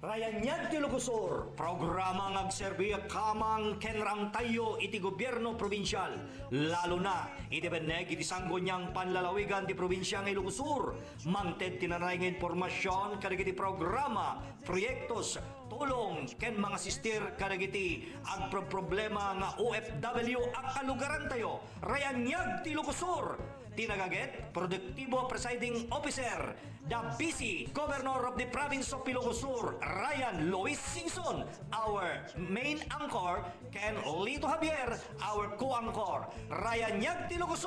Rayanyag ti Lugosor, programa ngagserbi kamang kenrang tayo iti gobyerno probinsyal. Lalo na, iti beneg iti sanggo niyang panlalawigan ti probinsya ng Lugosor. Mangted tinanay ng informasyon kadagiti programa, proyektos, tulong, ken mga sister kadagiti agproblema nga OFW ang kalugaran tayo. Rayanyag ti Lugosor. Tinagaget, Produktibo Presiding Officer, the busy Governor of the Province of Ilocos, Ryan Lois Singson, our main anchor, Ken Lito Javier, our co-anchor, Ryan Yag Ilocos,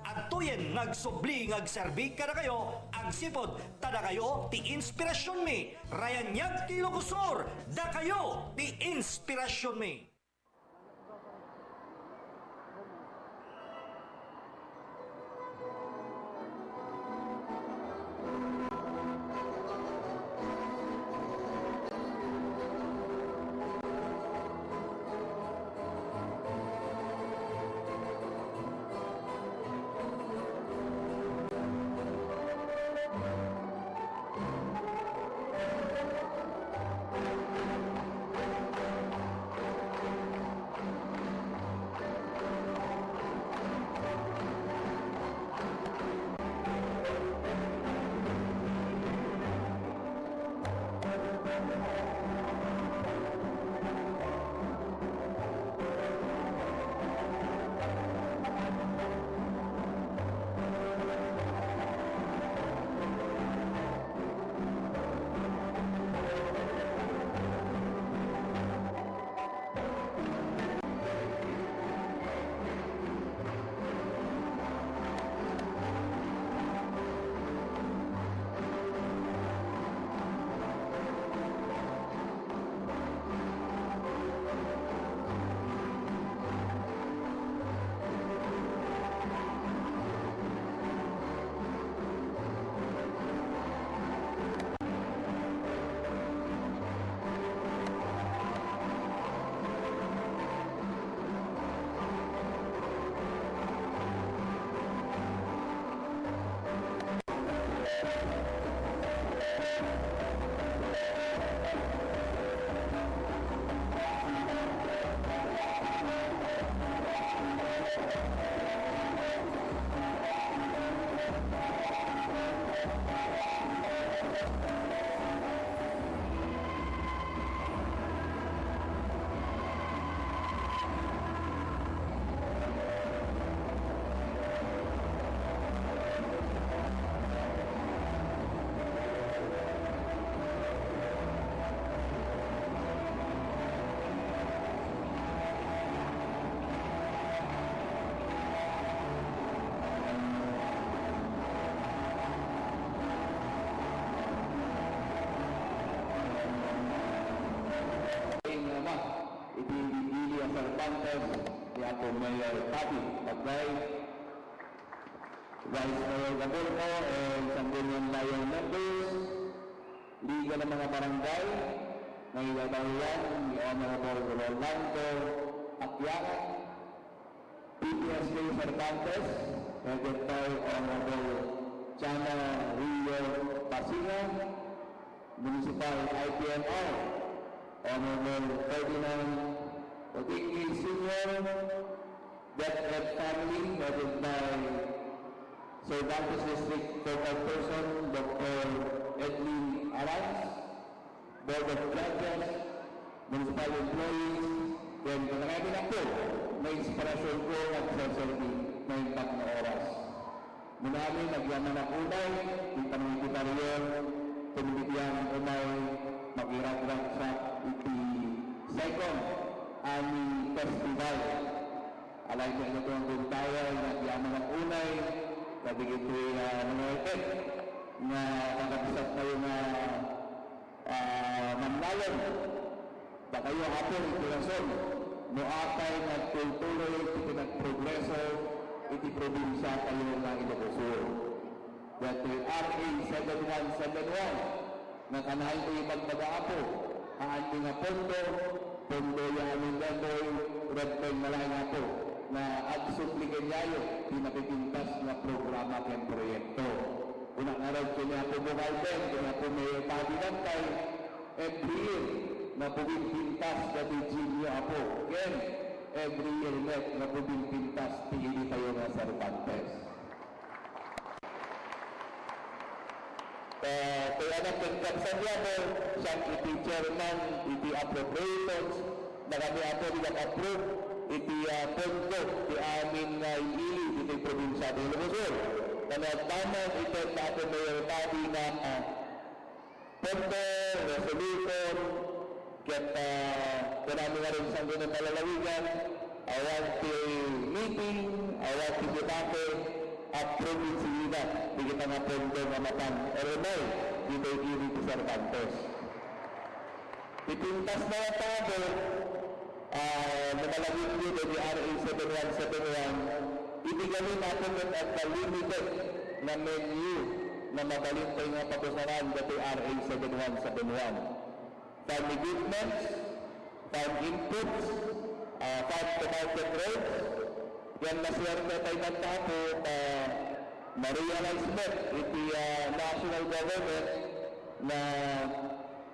at tuyen nagsubli ngagserbi kada kayo, agsipod tada kayo ti inspirasyon mi, Ryan Yag Ilocos, da kayo ti inspirasyon mi. Mayor Pagtaengan, Vice Mayor Gabulco, and Sangguniang Layong members, Liga ng mga Barangay, ng Ibabayan, ni Honorable Rolando Pagtaengan, PPSK Cervantes, Secretary Honorable Chana Rio Pasina, Municipal IPMR, Honorable Ferdinand Otingi Sr., Death Red Family, headed by Cervantes District Focal Person, Dr. Edwin Arans, Board of Judges, Municipal Employees, then marami na po na inspirasyon ko at sasabi na impact na oras. Munami, nagyaman na unay, kita rin, tumibigyan unay, mag-irat-rat sa iti second ani festival. Alay niya ito ang buntaya, nagyaman na unay, nabigit ko yung nangyayakit na nakapisat kayo na mamlayon. Da kayo hapon, itulason, muakay nagtultuloy, itinagprogreso, iti probinsya kayo na Ilocos. That RA 7171, na kanahin ko yung pagpagaapo, ang ating pondo yung aming gano'y, red pen malay nga po, na agsuplikan yayo, pinapipintas na programa keng proyekto. Unang araw kanya po bukalden, kanya po may pagigantay, every year na pintas na Virginia po. Ken, every year na pintas tingin tayo nga Cervantes. Kaya na pagkaksan niya po, siyang iti chairman, iti appropriations, na kami ako nag-approve, iti pondo, iti amin na ili, iti probinsya ng Luzon. Kaya tamang ito na ako mayor tabi na pondo, resolution, kaya kanami nga rin sa ng palalawigan, awan ti meeting, awan ti sitake, approve sila, di kita nga pondo nga matang eremay, dito yung ti Cervantes. Pipintas na yung tabo, namalawin nyo na di RA 7171, ibigamin natin at limited na menu na mabalin tayo nga papusaran dati RA 7171. Farm equipments, farm inputs, farm to market rates, yan maswerte tayo ng tapo ma-realizement iti national government na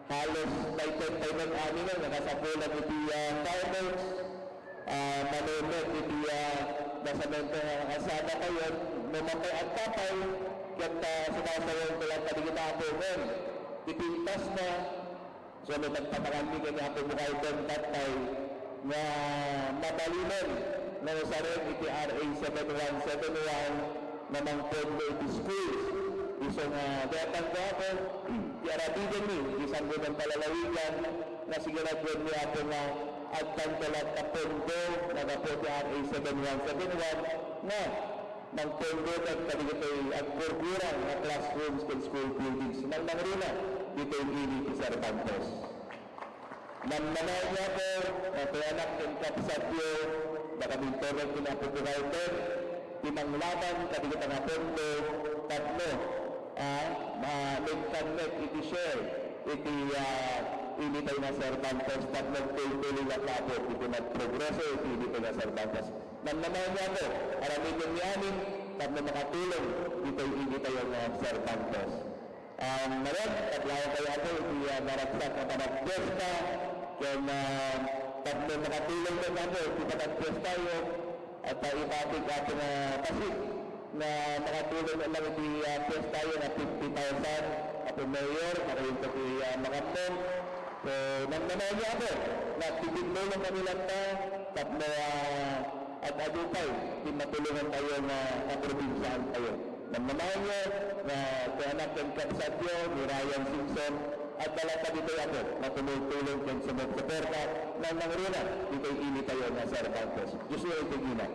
halos tayo ng amin na nakasapulan iti farmers, manumet iti nasamento asada kayo, mamatay at kapay, kaya sinasawang ko lang paligid ako ngayon, ipintas na. So, may nagpaparami ka nga po mukha itong tatay na mabalinan na usarin iti RA 7171 na mga pondo iti schools. Isang datang ko ako, tiarabigan ni, isang gunang palalawigan na siguraduan niya ako na agtang talat na pondo na po iti RA 7171 na ng pondo at kaligatoy at burgurang na classrooms and school buildings. Nang nangrina, dito yung ili ti Cervantes. Namnanay niya ko, kaya anak ng kapisatyo, baka mintorang pinapupurayter, pinanglaban, kaligatan na pondo, tatlo, nagkanet iti share, iti ili tayo na Cervantes, tatlong tuloy na kapot, iti nagprogreso, iti ili tayo na Cervantes. Namnanay niya ko, aramin yung yamin, tatlo makatulong, dito yung ili tayo na Cervantes. Ngayon, tatlawa kayo ako, naragsak na panagpesta, kaya tatlo nakatulong na namin, panagpesta yun, at ipatig ating pasig na nakatulong na lang iti pesta yun na 50,000 at mayor, nakayin ko iti makamon. So, naman niya ako, nagtitulong kanila ta, tatlo at adupay, matulungan tayo na kaprobinsaan tayo. Namamahan niyo na anak ng Kapsatyo, ni Ryan Simpson, at talata dito ako na tumulong kong sumagsaporta ng nangruna dito yung ini tayo na Cervantes. Diyos yung itigina.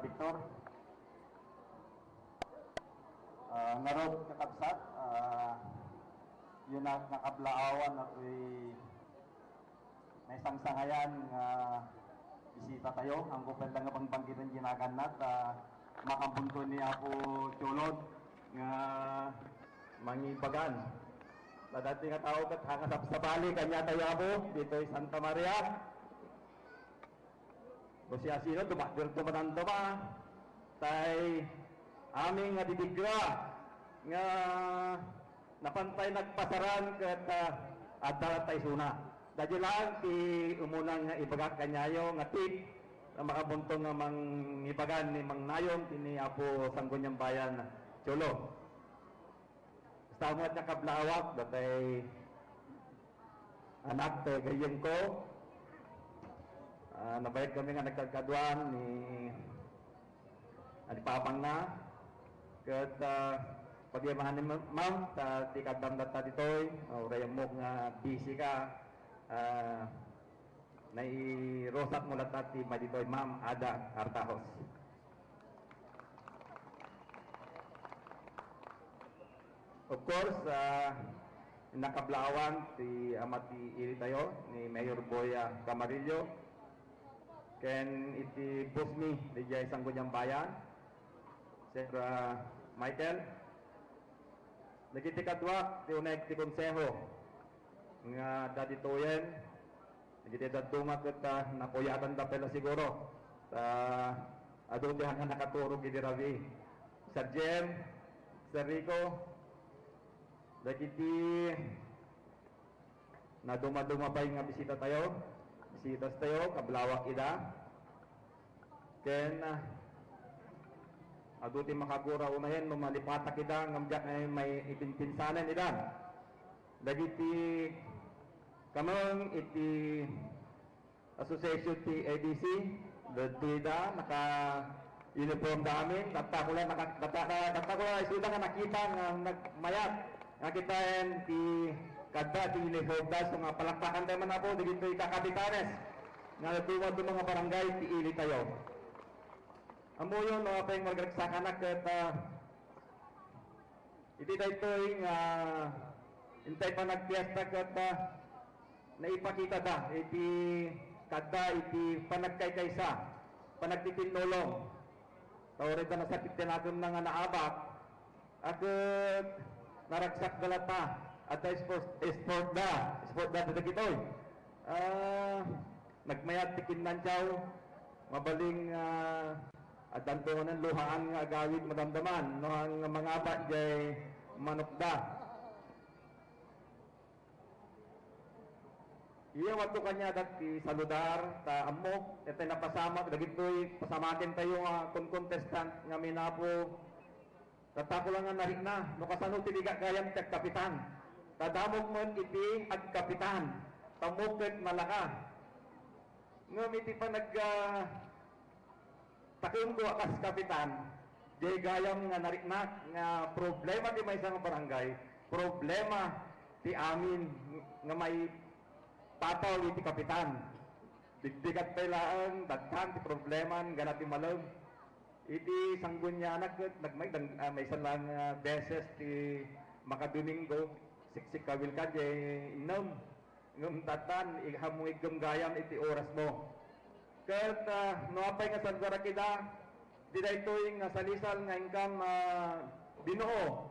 Victor, narod kakabsat, yun ang nakablaawan at may isang sangayan bisita tayo. Ang kupel lang nga pangbanggitan ginaganat, makabunto niya po Cholod nga mangibagan. Na dati nga tao kat hangasap sa bali, kanya tayo po dito ay Santa Maria. O siya sino, tumatanda ba? Tay aming nga didigra nga napantay nagpasaran kat adda tay suna. Dadyo lang ti umunang nga ibagak kanyayo nga tip na makabuntong nga mang ibagan ni Mang Nayon tini Apo Sangguniang Bayan Cholo. Basta mo at nakablawak datay anak tay gayeng ko. Nabayad kami nga nagkagkaduan ni Adipapang na kat pagyamahan ni ma'am ti kadam data ditoy urayam mo nga busy ka na irosat mo lahat ti Maditoy Ma'am Ada Artajos. Of course, nakablawan ti amati iri tayo ni Mayor Boya Camarillo ken iti busmi di jay Sangguniang Bayan Sir Michael nagiti kadwa ti uneg ti konseho nga daditoyen nagiti daduma ket napuyatan da pala siguro adu ti hanggang nakaturo gidi rabi Sir Jem, Sir Rico dagiti na dumadumabay nga bisitas tayo kablawak ida ken aduti makagura unahen lumalipatak ida ngamjak ay may ipinpinsanan ida dagiti kamang iti association ti ABC dagida naka uniform damin tatakula isuda nga nakita nga nagmayat nakita ti kada ti uniform das nga palakpakan tayo man ako dito kakapitanes nga natuwa do mga barangay ti ili tayo amo yun mga payong magragsakan na ket iti daytoy nga intay pa nagpiesta ket naipakita da iti kada iti panagkaykaysa panagtitinulong tawrid na nasakit tinatom na nga naabak at naragsak galata at sport da dagitoy nagmayat tikin nantyaw mabaling at dantungan ng luhaan nga agawid madamdaman no ang mga bat jay manukda iya wato kanya dati saludar ta amok ete napasama dagitoy pasamakin tayo nga contestant nga minapo tatako lang nga narik na no kasano tiliga kayang kapitan tadamog man iti ag kapitan tamukit malaka ngam iti pa takim ko akas kapitan di gayam nga nariknak nga problema ti may isang barangay problema ti amin nga may tataw iti kapitan digdigat taylaan dagkan ti problema ganat ti malam iti Sanggunianak nagmay may isang lang beses ti makadomingo siksik kawil ka jay inom ngum tatan ihamuig gayam iti oras mo ket noapay nga sanggara kida di daytoy nga salisal nga ingkang Binuo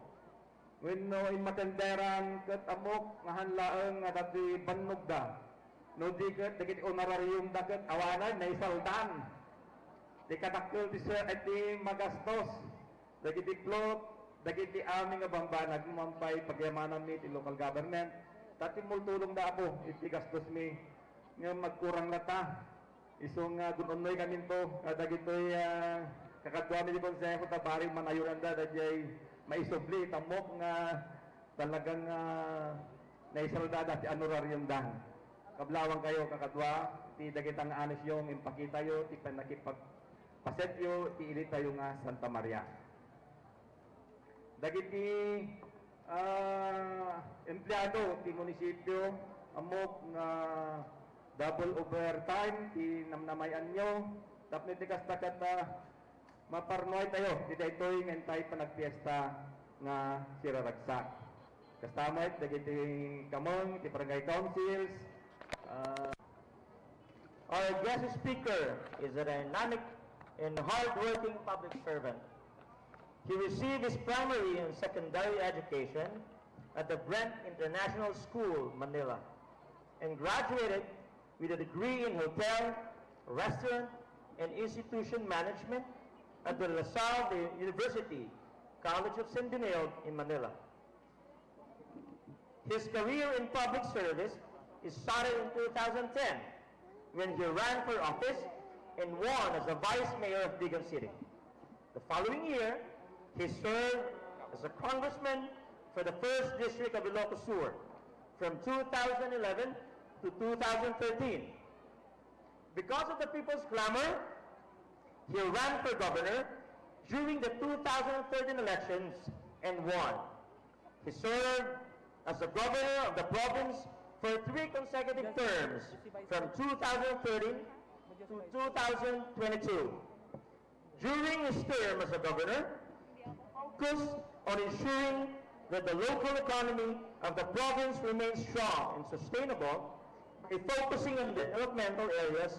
wenno imatenderan ket amok nga hanlaeng nga dati bannog da no di ket dagiti honorarium da ket awanan na isaldan di katakkel ti sir iti magastos dagiti plot dagiti aming nga bambanag mampay pagyamanan mi ti local government dati multulong da ako iti gastos mi nga magkurang lata isong gunonoy kaminto dagitoy kakadwa mi di konseho ta bari manayuran da dayay maisubli tamok nga talagang naisalda dati honorarium dan kablawang kayo kakadwa ti dagitang anos yung impakita yo ti panakipagpasetyo ti ili tayo nga Santa Maria dagiti empleyado ti munisipyo amok nga double overtime ti namnamayan nyo tapos ti kastakat maparnoy tayo ti daytoy nga entay panagpiesta nga siraragsak kastamay dagiti kamong ti barangay councils Our guest speaker is a dynamic and hard-working public servant. He received his primary and secondary education at the Brent International School, Manila, and graduated with a degree in hotel, restaurant, and institution management at the La Salle University College of Centennial in Manila. His career in public service started in 2010 when he ran for office and won as the Vice Mayor of Digan City. The following year, he served as a congressman for the 1st District of Ilocos Sur from 2011 to 2013. Because of the people's clamor, he ran for governor during the 2013 elections and won. He served as the governor of the province for 3 consecutive terms from 2013 to 2022. During his term as a governor, focused on ensuring that the local economy of the province remains strong and sustainable by focusing on developmental areas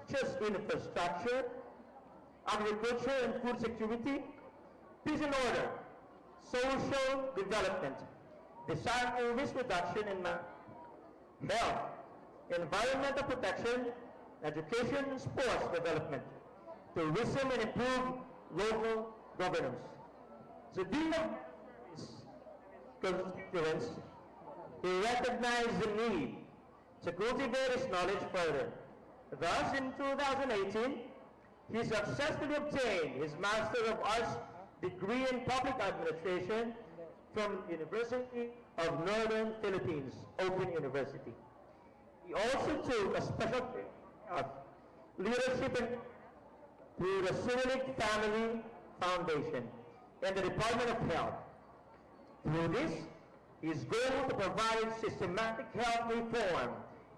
such as infrastructure, agriculture and food security, peace and order, social development, disaster risk reduction and health, environmental protection, education and sports development, tourism and improve local governance. So these constituents, he recognized the need to cultivate his knowledge further. Thus, in 2018, he successfully obtained his Master of Arts degree in Public Administration from University of Northern Philippines, Open University. He also took a special leadership through the Silnag Family Foundation and the Department of Health. Through this, his goal to provide systematic health reform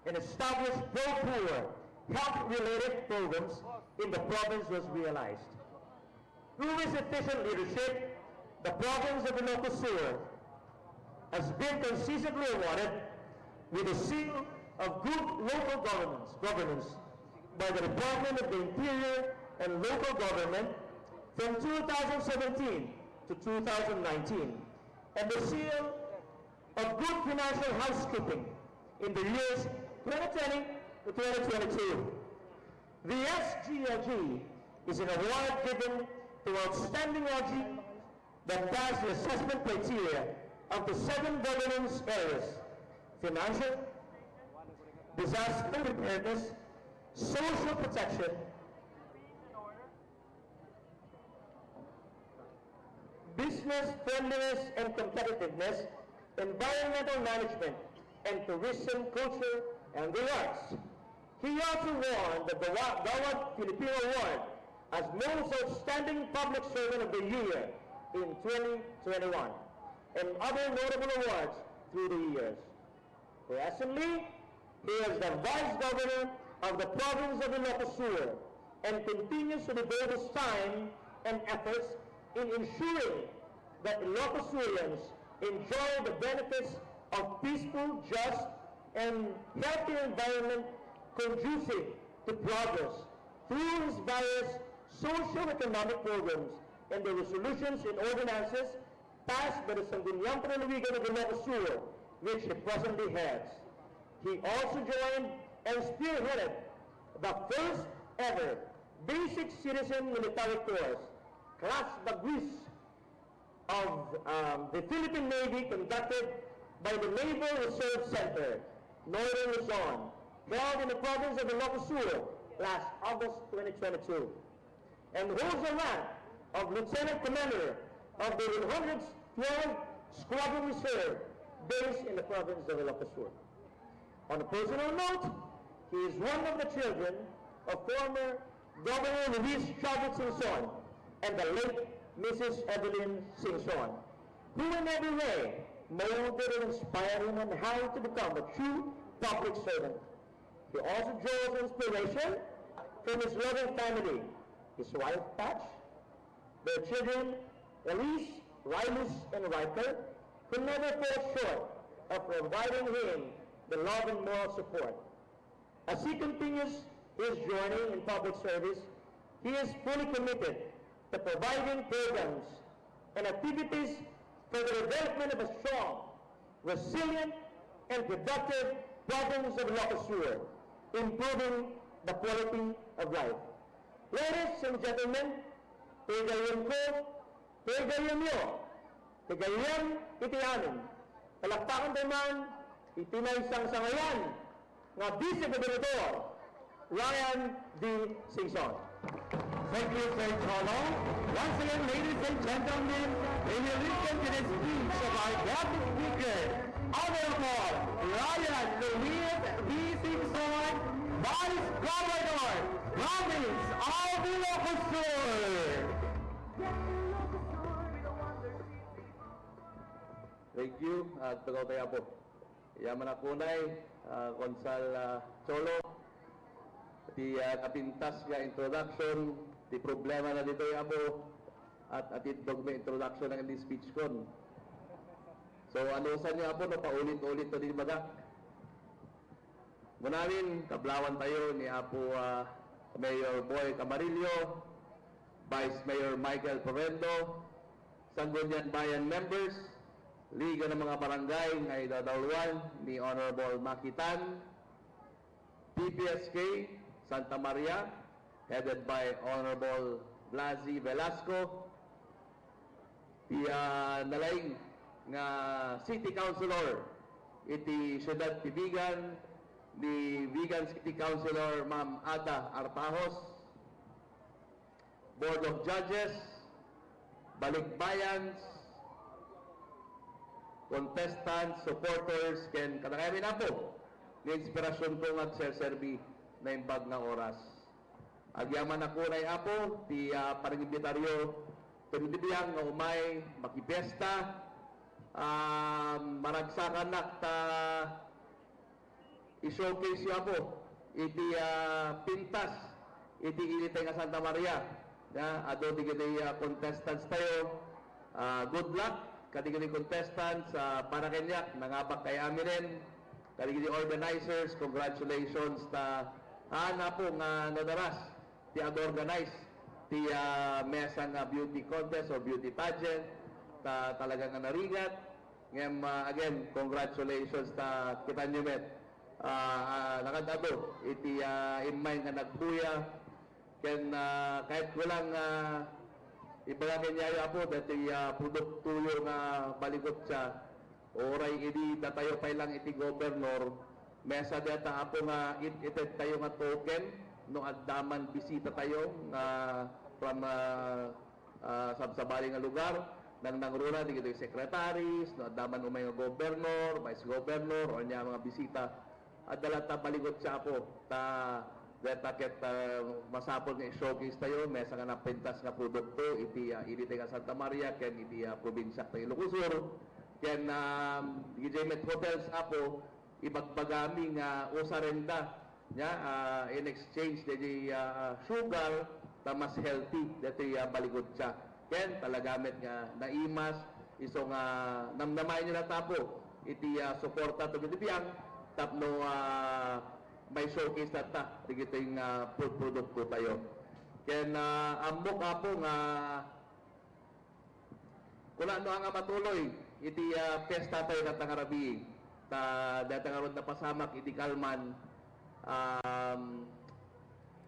and establish pro-poor health-related programs in the province was realized. Through his efficient leadership, the province of Ilocos has been consistently awarded with the seal of good local governance by the Department of the Interior and Local Government from 2017 to 2019, and the seal of good financial housekeeping in the years 2020 to 2022. The SGLG is an award given to outstanding LG that pass the assessment criteria of the 7 governance areas: financial, disaster preparedness, social protection, business friendliness and competitiveness, environmental management, and tourism, culture, and the arts. He also won the Gawad Filipino Award as Most Outstanding Public Servant of the Year in 2021, and other notable awards through the years. Presently, he is the Vice Governor of the province of Ilocos and continues to devote his time and efforts in ensuring that Ilocosurians enjoy the benefits of peaceful, just, and healthy environment conducive to progress through his various socio-economic programs and the resolutions and ordinances passed by the Sangguniang Panlalawigan of Ilocos, which he presently heads. He also joined and spearheaded the first ever basic citizen military course, Class Bagwis, of the Philippine Navy conducted by the Naval Reserve Center, Northern Luzon, held in the province of Ilocos last August 2022, and holds the rank of Lieutenant Commander of the 112th Squadron Reserve based in the province of Ilocos. On a personal note, he is one of the children of former Governor Luis Chavez Singson and the late Mrs. Evelyn Singson, who in every way molded and inspired him on how to become a true public servant. He also draws inspiration from his loving family, his wife Patch, their children Elise, Rilus, and Riker, who never fall short of providing him the love and moral support. As he continues his journey in public service, he is fully committed to providing programs and activities for the development of a strong, resilient, and productive province of Ilocos, improving the quality of life. Ladies and gentlemen, tigayon ko, tigayon nyo, tigayon itiamin. Palakpakan naman, itinaysang sangayan, nga Vice Gobernador, Ryan D. Singson. Thank you, Sir Cholo. Once again, ladies and gentlemen, we will listen to the speech of our guest speaker, Honorable Ryan Luis B. Singson, Vice Governor, Province of Ilocos. Thank you, at Pagtaengan po. yaman akunay, Konsal Cholo, ti kapintas nga introduction, ti problema na dito abo, at itidog may introduction ng hindi speech kon. So ano sa niyo abo, no, paulit-ulit to din baga. Munamin, kablawan tayo ni Apo Mayor Boy Camarillo, Vice Mayor Michael Porrendo, Sangguniang Bayan members, Liga ng mga Barangay nga idadalwan ni Honorable Makitan, PPSK Santa Maria, headed by Honorable Blazi Velasco, ti nalaing nga City Councilor iti Syudad Tibigan, ni Vigan City Councilor Ma'am Ada Artajos, Board of Judges, Balikbayans, contestants, supporters, ken kadagami na po ni inspirasyon ko nga serserbi na imbag nga oras. Agyaman ako na apo, ti panangibitaryo, pinibiyang nga umay, makipesta, maragsakan na ta i-showcase yo apo, iti pintas, iti ilitay nga Santa Maria. Ado di contestants tayo, good luck kadigili contestants para kanyak nangabak kay aminin, kadigili organizers, congratulations ta na po nga nadaras ti organize ti mesa nga beauty contest or beauty pageant ta talaga nga narigat ngem again congratulations ta kita nyo met nakadado iti imay nga nagbuya ken kahit walang ibalagan niya po dati produkto yung baligot siya oray idi datayo pa lang iti gobernador mesa data apo nga ited tayo nga token no addaman bisita tayo from sabsabali nga lugar nang nangruna di kito secretaries no addaman umay nga gobernador vice governor o niya mga bisita adala ta baligot siya po ta data ket masapol nga showcase tayo mesa nga napintas nga produkto iti ilite nga Santa Maria ken iti probinsya tayo Ilocos ken Gijemet Hotels apo ibagbagami nga usarenda nya in exchange dedi sugar ta mas healthy dati baligot siya ken talagamit nga naimas iso nga namnamay nila tapo iti suporta to bitibiyang tapno may showcase data digito yung food produkto tayo ken ambok apo nga kula ano nga matuloy iti pesta tayo katangarabi ta data nga ron napasamak iti kalman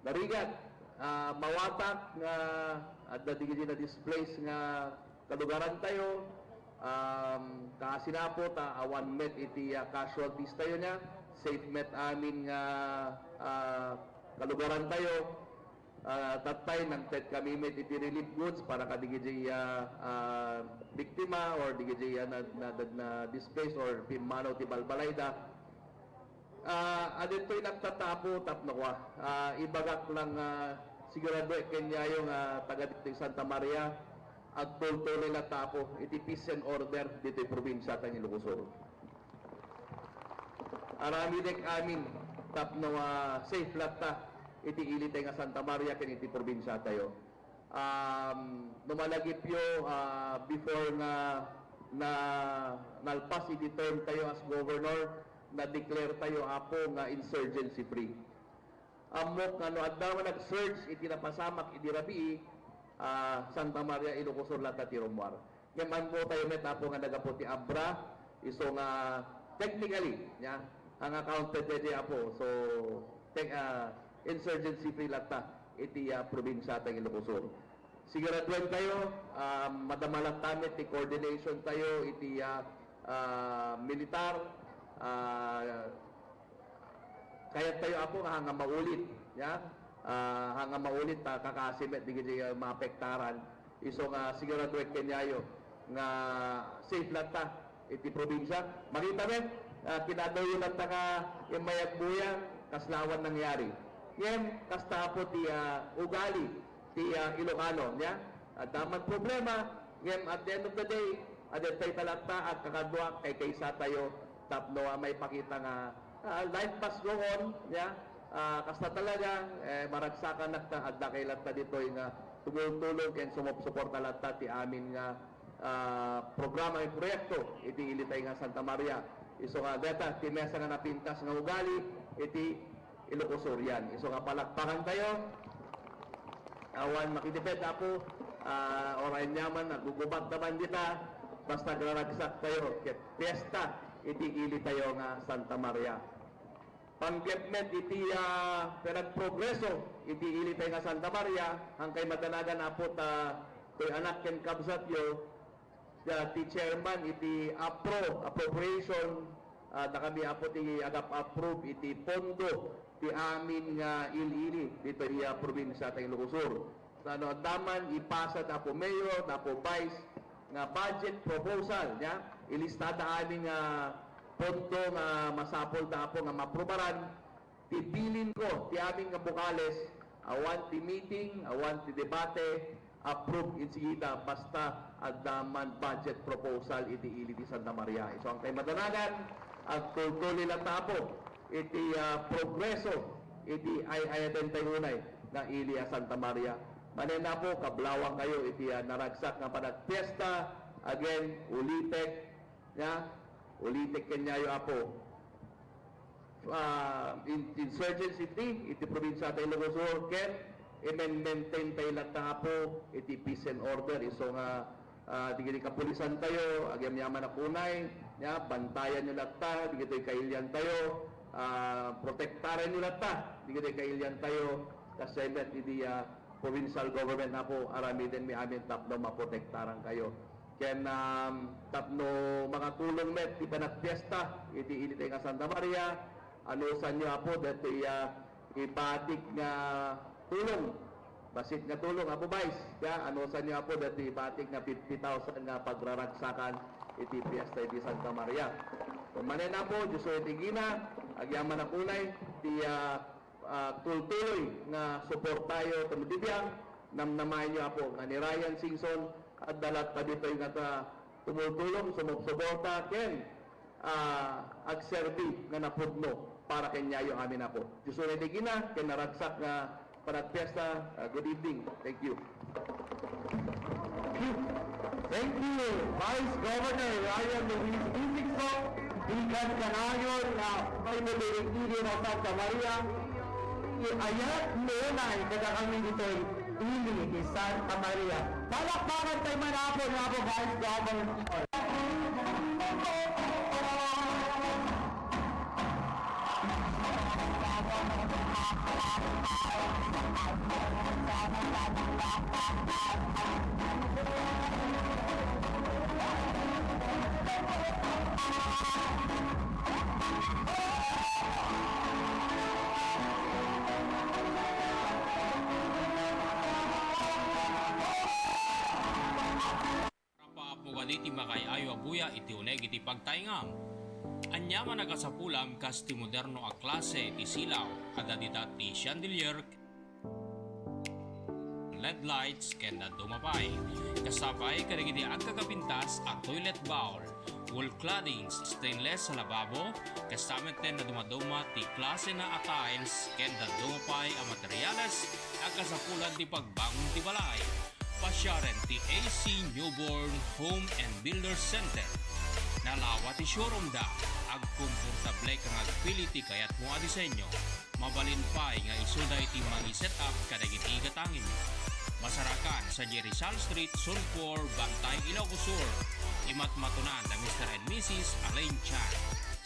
narigat mawatak nga at digiti na displays nga kalugaran tayo kasinapo ta awan met iti casualties tayo niya safe met amin nga kalugaran tayo tatay ng tet kami met iti relief goods para kadigiti biktima or digiti na displaced or pimano ti balbalayda adito'y nagtatapo tapno kwa ibagak lang sigurado kanya yung taga dito Santa Maria at tuloy na tapo iti peace and order dito yung probinsya ng Ilocos Sur. Arami dek amin tapno safe latta iti ilitay nga Santa Maria ken iti probinsya tayo. Numalagip yo before na nalpas iti term tayo as governor na-declare tayo apo nga insurgency free. Amok nga no addaw nag-search iti napasamak iti rabii Santa Maria Ilocos Sur lata ti Romar. Ngaman mo tayo met apo nga nagaputi Abra iso nga technically nya ang accounted dedi apo so insurgency free lata iti probinsya tang Ilocos Sur. Siguraduhan tayo madamalat tamit ti coordination tayo iti militar kaya tayo apo hanga maulit ya hanga maulit kakasimet digiti maapektaran iso nga siguraduhan kanyayo nga safe lata iti probinsya makita men kinadayo lata ka imayag buya kaslawan nangyari ngem kasta po ti ugali ti Ilocano nya daman problema ngem at the end of the day adet tayo talata at kakadwa kay kaysa tayo tapno may pakita nga life must go on, ya. Kasta talaga maragsakan nakta adda kay latta ditoy nga tumulong ken sumuporta latta ti amin nga programa ng proyekto iti ilitay nga Santa Maria. Iso nga data ti mesa nga napintas nga ugali iti Ilocos Sur yan. Iso nga palakpakan tayo. Awan makidipet ako oray nyaman nagugubat naman dita basta graragsak tayo ket fiesta iti ili tayo nga Santa Maria. Pang-development iti pinagprogreso iti ili tayo nga Santa Maria hangkay madanagan apo to'y anak ken kabsat yo ti chairman iti appropriation na kami apo ti agap-approve iti pondo ti amin nga ili dito iya probinsya tayong Ilocos Sur. Ano daman ipasa na po mayor, na po vice nga budget proposal nya ilistada amin nga pondo nga masapol na po nga maprobaran ti bilin ko ti amin nga bukales awan ti meeting, awan ti debate approve insigita basta daman budget proposal iti ili ti Santa Maria. So ang kay madanagan at tuloy lang tapo iti progreso iti ay tayo unay ng Ilia Santa Maria. Manena po kablawang kayo iti naragsak nga panagpiesta again ulitek nya ulitek kenyayo apo insurgency iti probinsya tayo Ilocos Sur ken i-maintain tayo lang tapo iti peace and order iso nga digiti kapulisan tayo agam yaman na kunay nya bantayan nyo latta digiti kailyan tayo protektaran nyo latta digiti kailyan tayo kasi met iti provincial government na po aramiden mi amin tapno maprotektaran kayo ken tapno makatulong met ti panagpiesta iti ili nga Santa Maria anusan nyo apo dati ibatik nga tulong basit nga tulong apo vice ya anusan nyo apo dati ibatik nga 50,000 nga pagraragsakan iti fiesta iti Santa Maria. Kumanen na po, Diyos o itigina, agyaman na kunay, ti tultuloy nga suportayo tumutibiyang, namnamayan nyo po, nga ni Ryan Singson, at dalat pa dito yung tumutulong, sumuporta, ken agserbi nga napudno para kanya yung amin na po. Diyos o itigina, ken naragsak nga panagpiesta, good evening. Thank you. Thank you, Vice Governor Ryan Luis Isigso, ikan kanayon na may nabirigili ng Santa Maria. Ayat noonay kada kami dito'y ili ni Santa Maria. Palakpakan tayo manapon na po, Vice Governor. Iti makay ayo abuya iti uneg iti pagtaengan. Anya nga nagasapulam kas ti moderno a klase iti silaw ada dita ti chandelier LED lights ken na dumapay. Kasabay kadagiti agkakapintas a toilet bowl, wall claddings, stainless sa lababo, kasamet ten na dumaduma ti klase na a tiles ken na dumapay a materyales agkasapulan ti pagbangon ti balay. Pasyaren ti AC Newborn Home and Builder Center. Nalawa ti showroom da, agkomportable kang agpili ti kayat mo a disenyo. Mabalin pa'y nga isuda iti magi-set up kadagiti gatangin. Masarakan sa Rizal Street, Sunpor, Bantay, Ilocos Sur. Imat matunan na Mr. and Mrs. Alain Chan.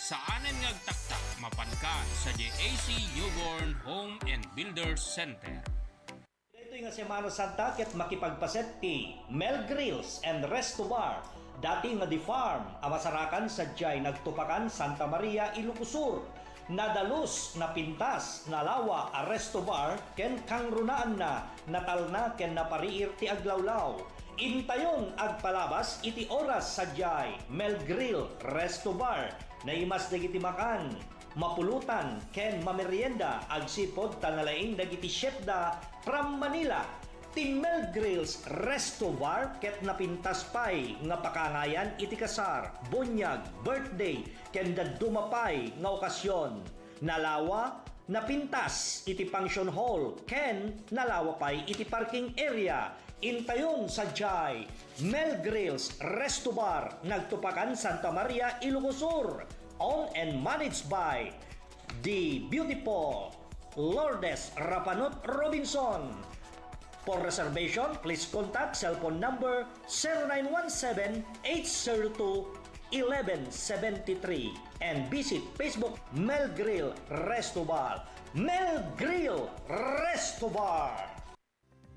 Saanen ngagtaktak mapankan sa JAC Newborn Home and Builder Center. Ito nga Semana Santa ket makipagpaset ti Mel Grills and Resto Bar. Dati nga di farm, amasarakan sa Jay nagtupakan Santa Maria, Ilocos Sur. Nadalus na pintas na lawa a Resto Bar ken kangrunaan na natalna ken napariir ti aglawlaw. Intayon agpalabas iti oras sa Jay Mel Grill Resto Bar na imas dagiti makan mapulutan ken mamerienda agsipod tanalaing dagiti chef da from Manila. ti Mel Grills Resto Bar ket napintas pay nga pakangayan iti kasar, bunyag, birthday, ken dumapay nga okasyon. Nalawa, napintas iti function hall, ken nalawa pay iti parking area. Intayon sa Jai, Mel Grills Resto Bar, nagtupakan Santa Maria, Ilocos Sur. Owned and managed by the beautiful Lourdes Rapanot Robinson. For reservation, please contact cellphone number 0917-802-1173 and visit Facebook Mel Grill Resto Bar. Mel Grill Resto Bar.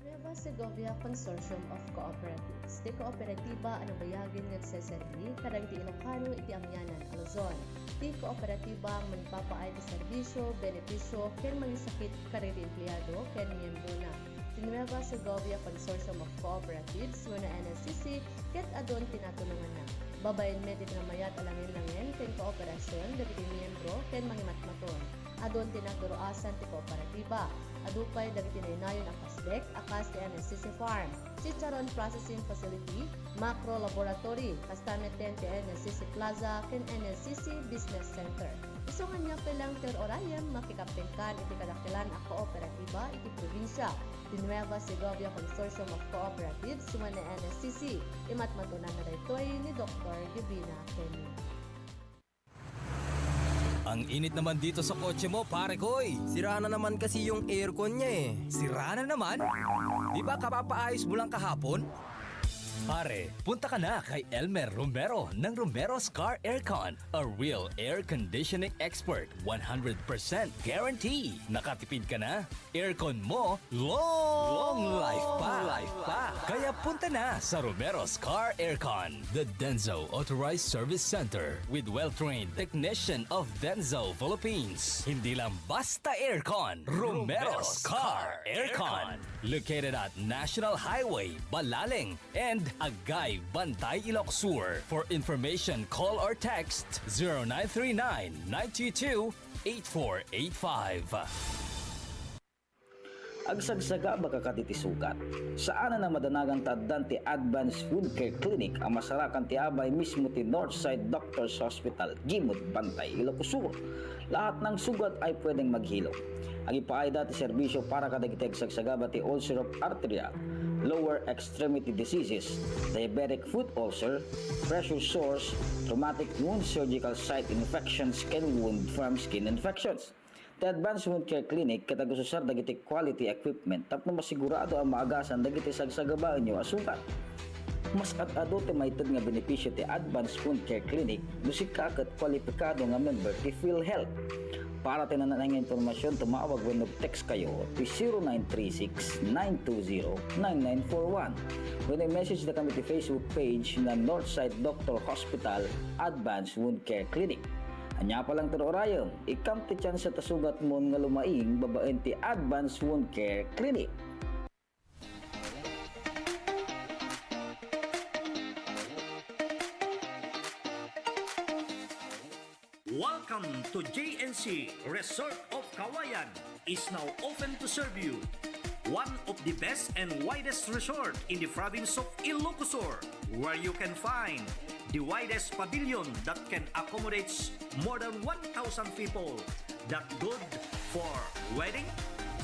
Nueva Segovia Consortium of Cooperatives. Di kooperatiba ano bayagin nagseserbi kadang ti Ilocano iti amyanan a Luzon. Di kooperatiba ang manpapaay ti serbisyo, benepisyo, ken mangisakit kadang ti empleyado ken miyembro na. Ti Nueva Segovia Consortium of Cooperatives wano NSCC ket adon tinatulungan na. Babayin medit nga mayat alangin-langin ken kooperasyon dagiti miyembro ken mangimatmaton. Adon tinaturoasan ti kooperatiba. Adupay dagiti naynayon ang kasdek akas ti NSCC Farm, Chicharon Processing Facility, Macro Laboratory, kastameten ti NSCC Plaza, ken NSCC Business Center. Isungan niya pelang ter orayem makikaptengkan iti kadakilan a kooperatiba iti probinsya. Ti Nueva Segovia Consortium of Cooperatives suman na NSCC. Imatmatunan na daytoy ni Dr. Divina Kenny. Ang init naman dito sa kotse mo, pare koy. Sira na naman kasi yung aircon niya eh. Sira na naman? Di ba kapapaayos mo lang kahapon? Pare, punta ka na kay Elmer Romero ng Romero's Car Aircon. A real air conditioning expert. 100% guarantee. Nakatipid ka na? Aircon mo, long life pa. Kaya punta na sa Romero's Car Aircon. The Denso Authorized Service Center with well-trained technician of Denso Philippines. Hindi lang basta aircon. Romero's Car Aircon. Located at National Highway, Balaling and Agay, Bantay, Ilocos Sur. For information, call or text 0939-922-8485. Agsagsaga baka katitisukat. Saan na madanagang taddan ti Advanced Food Care Clinic ang masarakan ti abay mismo ti Northside Doctors Hospital, Gimod, Bantay, Ilocos Sur. Lahat ng sugat ay pwedeng maghilo. Ang ipaay dati serbisyo para kadagiti agsagsaga ti ulcer of arteria, lower extremity diseases, diabetic foot ulcer, pressure sores, traumatic wound surgical site infections, and wound from skin infections. The Advanced Wound Care Clinic katagususar dagiti quality equipment tapno masigurado ang maagasan dagiti sagsagabaan nyo asukat. Mas at-ado ti maited nga benepisyo ti Advanced Wound Care Clinic dusik kaket kwalipikado nga member ti PhilHealth. Para tinanan nga informasyon, tumawag when text kayo to 0936-920-9941. When i-message na kami ti Facebook page na Northside Doctor Hospital Advanced Wound Care Clinic. Anya pa lang turorayom, ikam ti chance sa tasugat mo nga lumaing babaen ti Advanced Wound Care Clinic. Welcome to JNC Resort of Kawayan is now open to serve you. One of the best and widest resort in the province of Ilocos Sur, where you can find the widest pavilion that can accommodate more than 1,000 people. That good for wedding,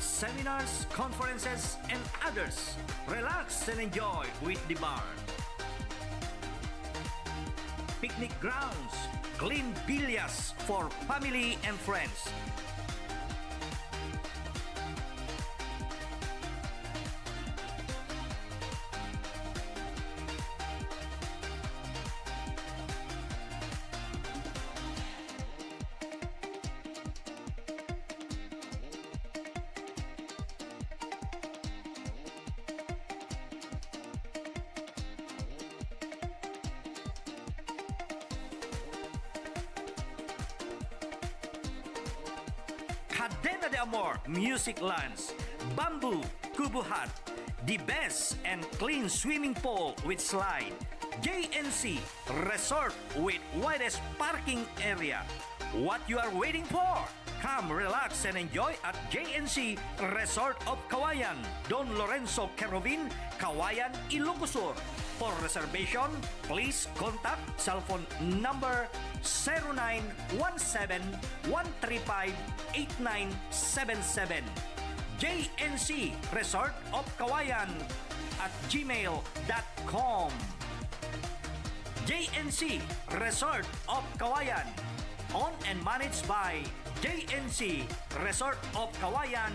seminars, conferences, and others. Relax and enjoy with the bar. Picnic grounds, clean villas for family and friends. Cadena de Amor Music Lounge, Bamboo Kubo Hut, the best and clean swimming pool with slide, JNC Resort with widest parking area, What you are waiting for? Come relax and enjoy at JNC Resort of Kawayan, Don Lorenzo Querovin, Kawayan, Ilocos Sur. For reservation, please contact cell phone number 0917-135-8977. JNC Resort of Kawayan at gmail.com. JNC Resort of Kawayan, owned and managed by JNC Resort of Kawayan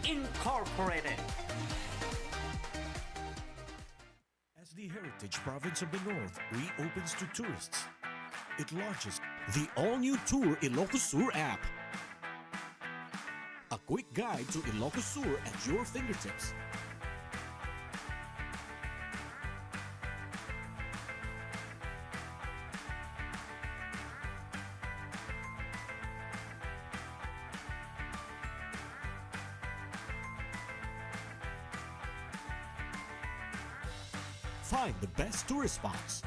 Incorporated. As the heritage province of the North reopens to tourists, it launches the all-new Tour Ilocos Sur app. A quick guide to Ilocos Sur at your fingertips. Find the best tourist spots.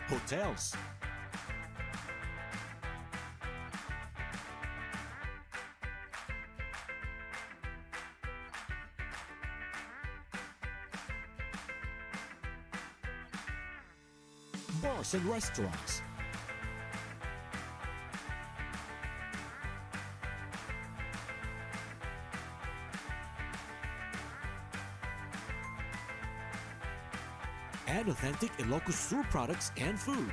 Hotels. Bars and restaurants. And authentic Ilocos Sur products and food.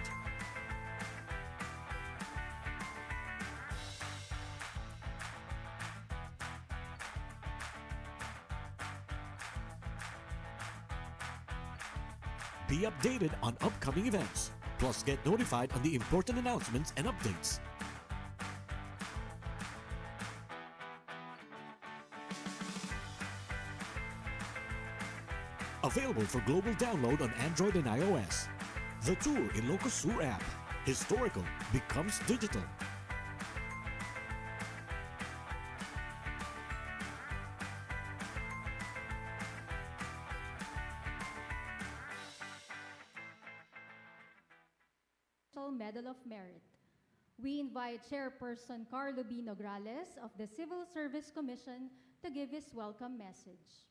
Be updated on upcoming events, plus get notified on the important announcements and updates. Available for global download on Android and iOS. The Tour Ilocos Sur app. Historical becomes digital. Medal of Merit. We invite Chairperson Carlo B. Nograles of the Civil Service Commission to give his welcome message.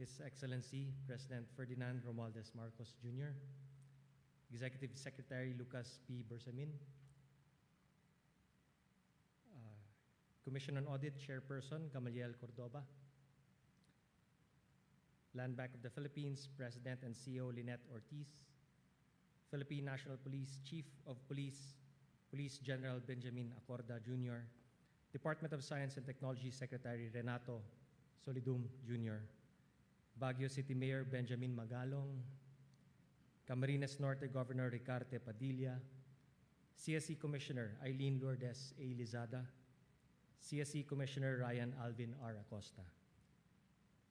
His Excellency President Ferdinand Romualdez Marcos Jr., Executive Secretary Lucas P. Bersamin, Commission on Audit Chairperson Gamaliel Cordoba, Land Bank of the Philippines President and CEO Lynette Ortiz, Philippine National Police Chief of Police, Police General Benjamin Acorda Jr., Department of Science and Technology Secretary Renato Solidum Jr., Baguio City Mayor Benjamin Magalong, Camarines Norte Governor Ricarte Padilla, CSE Commissioner Eileen Lourdes A. Lizada, CSE Commissioner Ryan Alvin R. Acosta.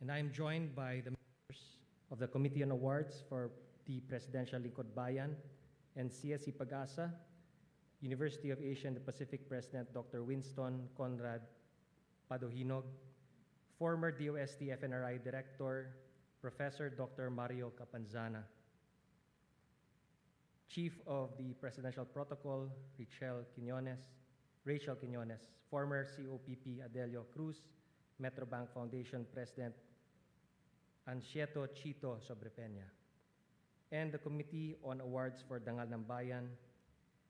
And I am joined by the members of the Committee on Awards for the Presidential Lingkod Bayan and CSE Pag-asa, University of Asia and the Pacific President Dr. Winston Conrad Padohinog, former DOST FNRI Director, Professor Dr. Mario Capanzana, Chief of the Presidential Protocol, Rachel Quiñones, former COPP Adelio Cruz, Metrobank Foundation President Ansieto Chito Sobrepeña, and the Committee on Awards for Dangal ng Bayan,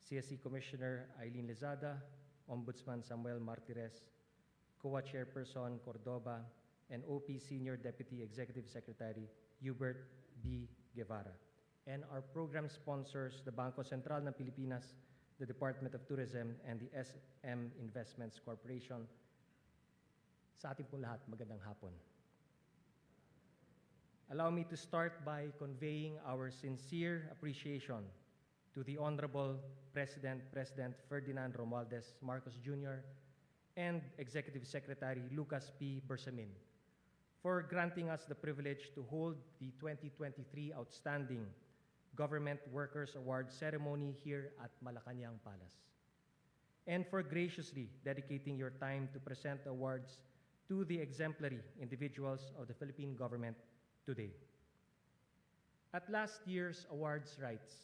CSE Commissioner Eileen Lizada, Ombudsman Samuel Martires, COA Chairperson Cordoba, and OP Senior Deputy Executive Secretary Hubert B. Guevara. And our program sponsors, the Bangko Sentral ng Pilipinas, the Department of Tourism, and the SM Investments Corporation. Sa ating po lahat, magandang hapon. Allow me to start by conveying our sincere appreciation to the Honorable President Ferdinand Romualdez Marcos Jr., and Executive Secretary Lucas P. Bersamin for granting us the privilege to hold the 2023 Outstanding Government Workers Award ceremony here at Malacanang Palace, and for graciously dedicating your time to present awards to the exemplary individuals of the Philippine government today. At last year's awards rites,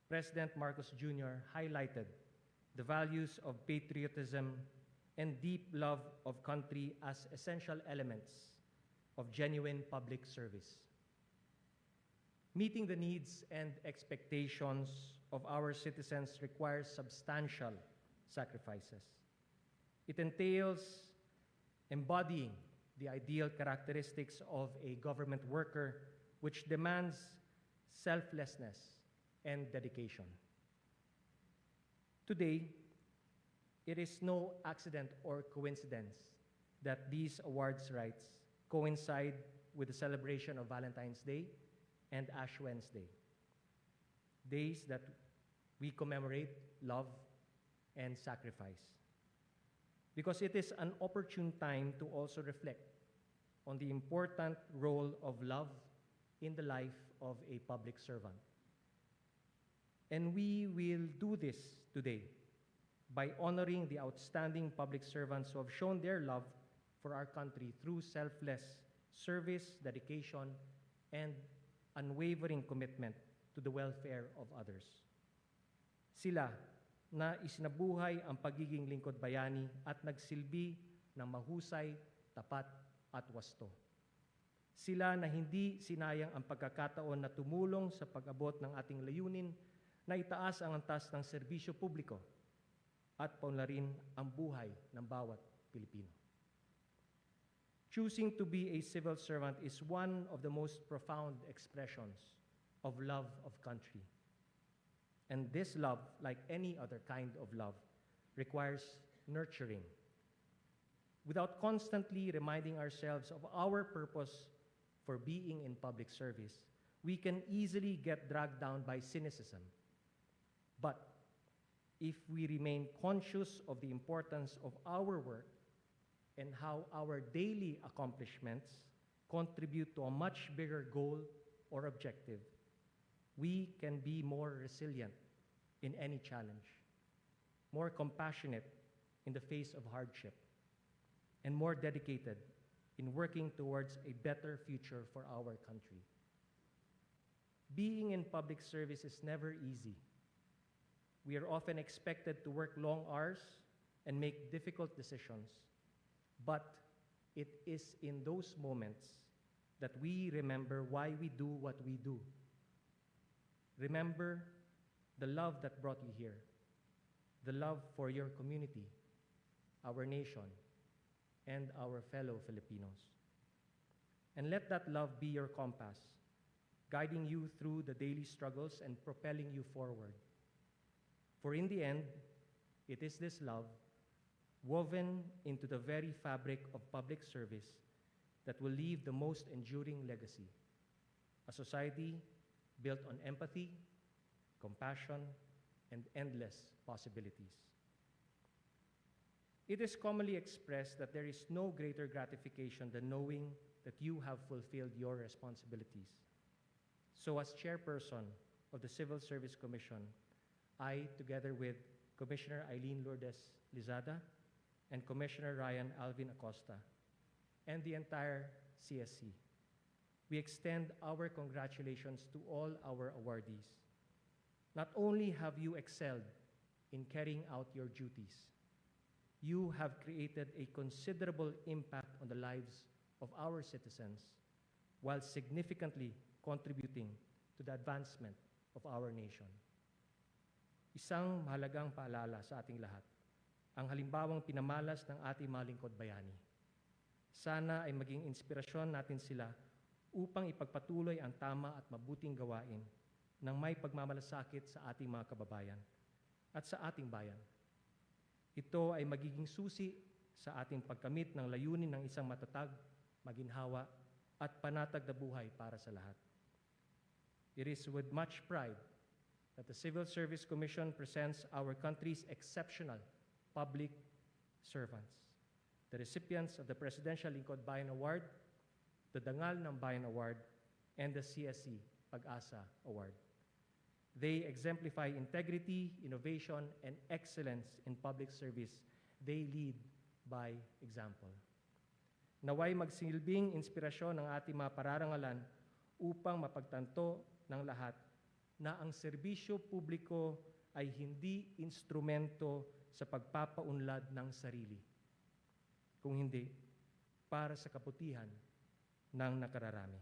President Marcos Jr. highlighted the values of patriotism and deep love of country as essential elements of genuine public service. Meeting the needs and expectations of our citizens requires substantial sacrifices. It entails embodying the ideal characteristics of a government worker, which demands selflessness and dedication. Today, it is no accident or coincidence that these awards rites coincide with the celebration of Valentine's Day and Ash Wednesday, days that we commemorate love and sacrifice. Because it is an opportune time to also reflect on the important role of love in the life of a public servant. And we will do this today by honoring the outstanding public servants who have shown their love for our country through selfless service, dedication, and unwavering commitment to the welfare of others. Sila na isinabuhay ang pagiging lingkod bayani at nagsilbi ng mahusay, tapat at wasto. Sila na hindi sinayang ang pagkakataon na tumulong sa pag-abot ng ating layunin na itaas ang antas ng serbisyo publiko at paunlarin ang buhay ng bawat Pilipino. Choosing to be a civil servant is one of the most profound expressions of love of country. And this love, like any other kind of love, requires nurturing. Without constantly reminding ourselves of our purpose for being in public service, we can easily get dragged down by cynicism. But if we remain conscious of the importance of our work and how our daily accomplishments contribute to a much bigger goal or objective, we can be more resilient in any challenge, more compassionate in the face of hardship, and more dedicated in working towards a better future for our country. Being in public service is never easy. We are often expected to work long hours and make difficult decisions, but it is in those moments that we remember why we do what we do. Remember the love that brought you here, the love for your community, our nation, and our fellow Filipinos. And let that love be your compass, guiding you through the daily struggles and propelling you forward. For in the end, it is this love, woven into the very fabric of public service, that will leave the most enduring legacy, a society built on empathy, compassion, and endless possibilities. It is commonly expressed that there is no greater gratification than knowing that you have fulfilled your responsibilities. So as chairperson of the Civil Service Commission, I, together with Commissioner Eileen Lourdes Lizada and Commissioner Ryan Alvin Acosta, and the entire CSC, we extend our congratulations to all our awardees. Not only have you excelled in carrying out your duties, you have created a considerable impact on the lives of our citizens while significantly contributing to the advancement of our nation. Isang mahalagang paalala sa ating lahat, ang halimbawang pinamalas ng ating mga lingkod bayani. Sana ay maging inspirasyon natin sila upang ipagpatuloy ang tama at mabuting gawain ng may pagmamalasakit sa ating mga kababayan at sa ating bayan. Ito ay magiging susi sa ating pagkamit ng layunin ng isang matatag, maginhawa at panatag na buhay para sa lahat. It is with much pride that the Civil Service Commission presents our country's exceptional public servants, the recipients of the Presidential Lingkod Bayan Award, the Dangal ng Bayan Award, and the CSC Pag-asa Award. They exemplify integrity, innovation, and excellence in public service. They lead by example. Naway magsilbing inspirasyon ng ating mga pararangalan upang mapagtanto ng lahat na ang serbisyo publiko ay hindi instrumento sa pagpapaunlad ng sarili, kung hindi para sa kabutihan ng nakararami.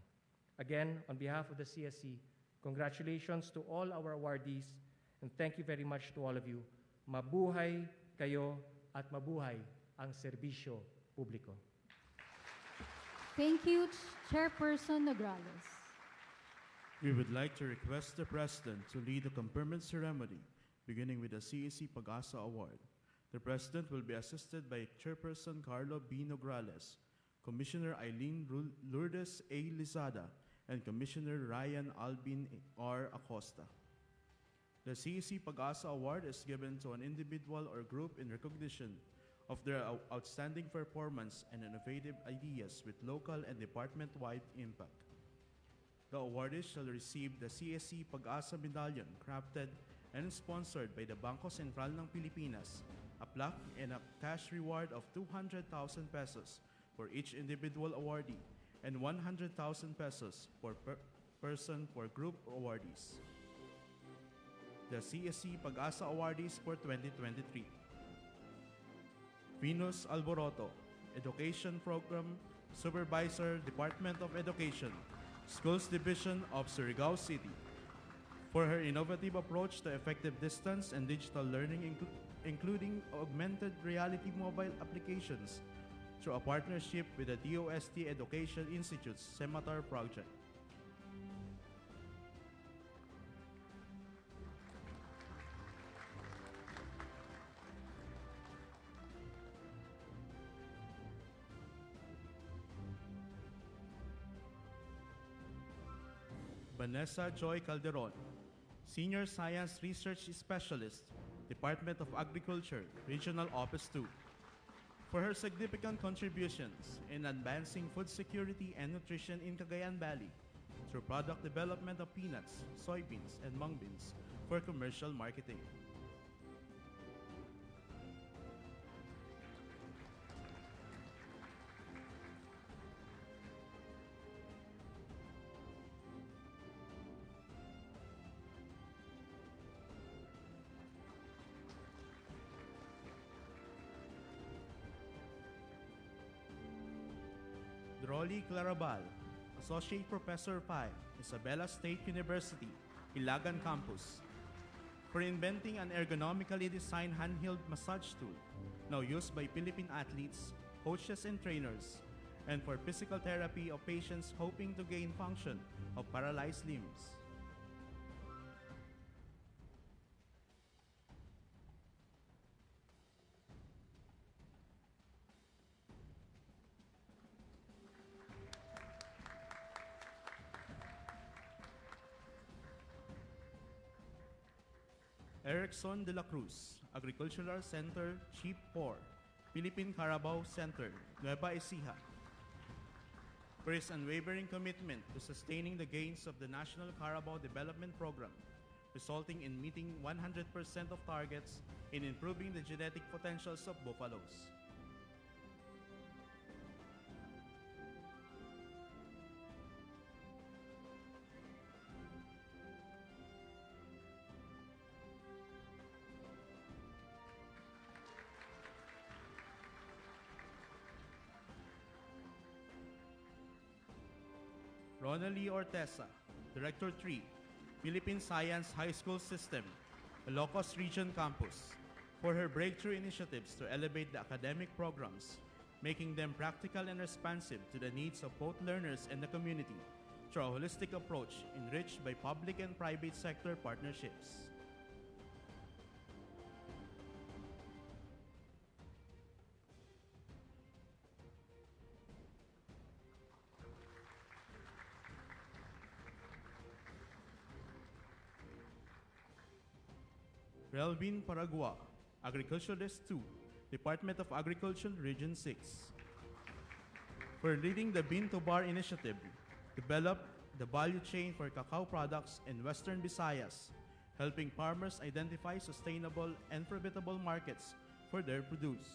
Again, on behalf of the CSC, congratulations to all our awardees and thank you very much to all of you. Mabuhay kayo at mabuhay ang serbisyo publiko. Thank you, Chairperson Nograles. We would like to request the President to lead the conferment ceremony, beginning with the CEC Pag-asa Award. The President will be assisted by Chairperson Carlo B. Nograles, Commissioner Eileen Lourdes A. Lizada, and Commissioner Ryan Albin R. Acosta. The CEC Pag-asa Award is given to an individual or group in recognition of their outstanding performance and innovative ideas with local and department-wide impact. The awardees shall receive the CSC Pag-asa Medallion crafted and sponsored by the Bangko Sentral ng Pilipinas, a plaque and a cash reward of 200,000 pesos for each individual awardee and 100,000 pesos per person for group awardees. The CSC Pag-asa awardees for 2023. Venus Alboroto, Education Program Supervisor, Department of Education, Schools Division of Surigao City, for her innovative approach to effective distance and digital learning, including augmented reality mobile applications through a partnership with the DOST Education Institute's Sematar project. Vanessa Joy Calderon, Senior Science Research Specialist, Department of Agriculture, Regional Office 2, for her significant contributions in advancing food security and nutrition in Cagayan Valley through product development of peanuts, soybeans, and mung beans for commercial marketing. Droli Clarabal, Associate Professor 5, Isabela State University, Ilagan Campus, for inventing an ergonomically designed handheld massage tool now used by Philippine athletes, coaches, and trainers, and for physical therapy of patients hoping to gain function of paralyzed limbs. Erickson de la Cruz, Agricultural Center, Chief 4, Philippine Carabao Center, Nueva Ecija, for his unwavering commitment to sustaining the gains of the National Carabao Development Program, resulting in meeting 100% of targets in improving the genetic potentials of buffaloes. Ronaldie Orteza, Director 3, Philippine Science High School System, Ilocos Region Campus, for her breakthrough initiatives to elevate the academic programs, making them practical and responsive to the needs of both learners and the community through a holistic approach enriched by public and private sector partnerships. Relvin Paragua, Agriculturist 2, Department of Agriculture, Region 6. For leading the Bean to Bar initiative, develop the value chain for cacao products in Western Visayas, helping farmers identify sustainable and profitable markets for their produce.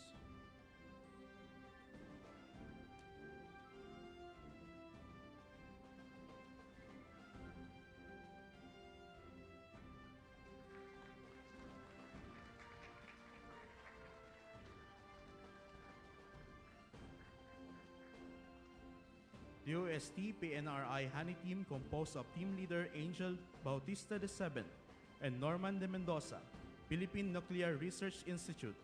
The OST PNRI Honey Team composed of Team Leader Angel Bautista II and Norman de Mendoza, Philippine Nuclear Research Institute,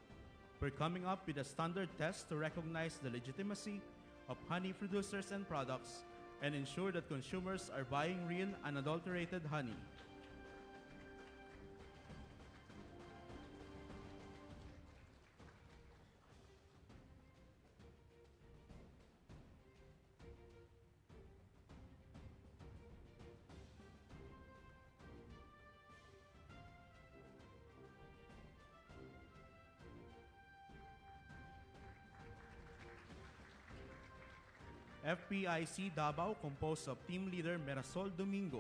were coming up with a standard test to recognize the legitimacy of honey producers and products and ensure that consumers are buying real, unadulterated honey. FPIC Davao composed of Team Leader Mirasol Domingo,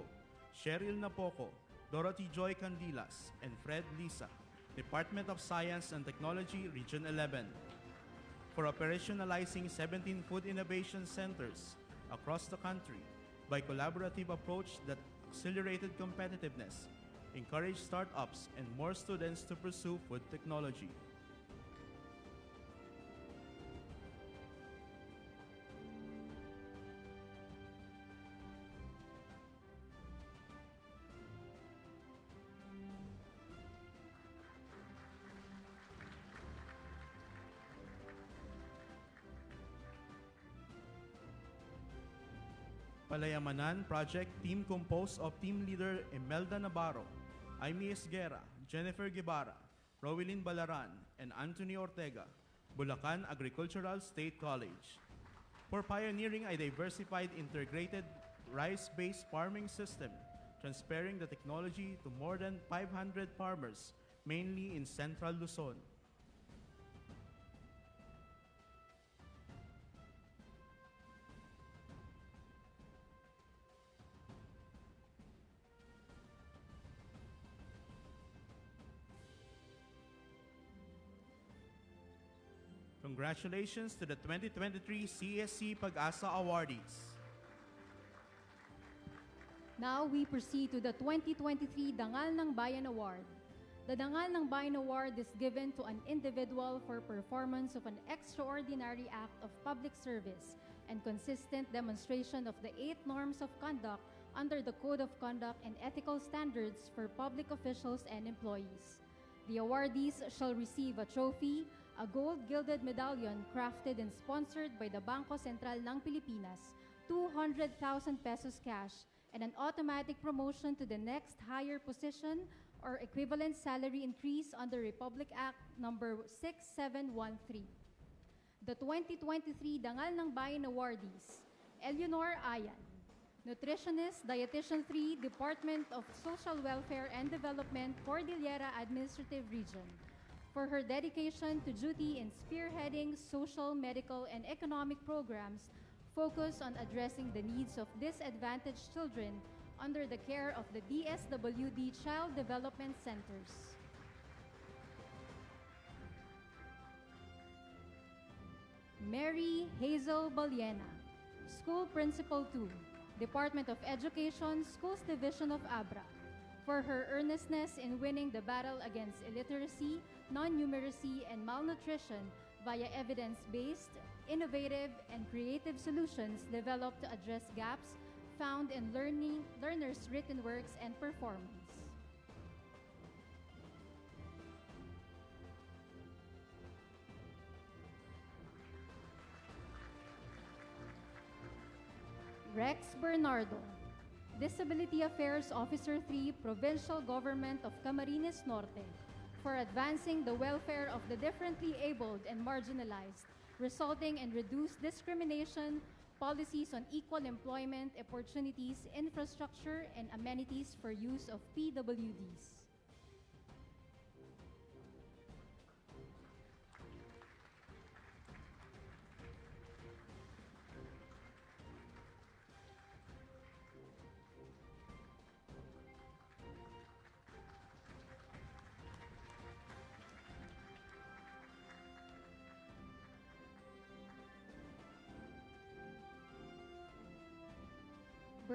Cheryl Napoco, Dorothy Joy Candilas, and Fred Lisa, Department of Science and Technology, Region 11. For operationalizing 17 food innovation centers across the country by collaborative approach that accelerated competitiveness, encouraged startups, and more students to pursue food technology. Palayamanan Project Team composed of Team Leader Imelda Navarro, Aimee Esguerra, Jennifer Guevara, Rowelyn Balaran, and Anthony Ortega, Bulacan Agricultural State College. For pioneering a diversified integrated rice-based farming system, transferring the technology to more than 500 farmers, mainly in Central Luzon. Congratulations to the 2023 CSC Pag-asa awardees. Now we proceed to the 2023 Dangal ng Bayan Award. The Dangal ng Bayan Award is given to an individual for performance of an extraordinary act of public service and consistent demonstration of the 8 norms of conduct under the Code of Conduct and Ethical Standards for public officials and employees. The awardees shall receive a trophy, a gold-gilded medallion crafted and sponsored by the Bangko Sentral ng Pilipinas, 200,000 pesos cash, and an automatic promotion to the next higher position or equivalent salary increase under Republic Act Number 6713. The 2023 Dangal ng Bayan awardees: Eleanor Ayan, Nutritionist, Dietitian 3, Department of Social Welfare and Development, Cordillera Administrative Region, for her dedication to duty in spearheading social, medical, and economic programs focused on addressing the needs of disadvantaged children under the care of the DSWD Child Development Centers. Mary Hazel Baliena, School Principal 2, Department of Education, Schools Division of Abra, for her earnestness in winning the battle against illiteracy, non-numeracy, and malnutrition via evidence-based, innovative, and creative solutions developed to address gaps found in learners' written works and performance. Rex Bernardo, Disability Affairs Officer 3, Provincial Government of Camarines Norte, for advancing the welfare of the differently abled and marginalized, resulting in reduced discrimination, policies on equal employment opportunities, infrastructure, and amenities for use of PWDs.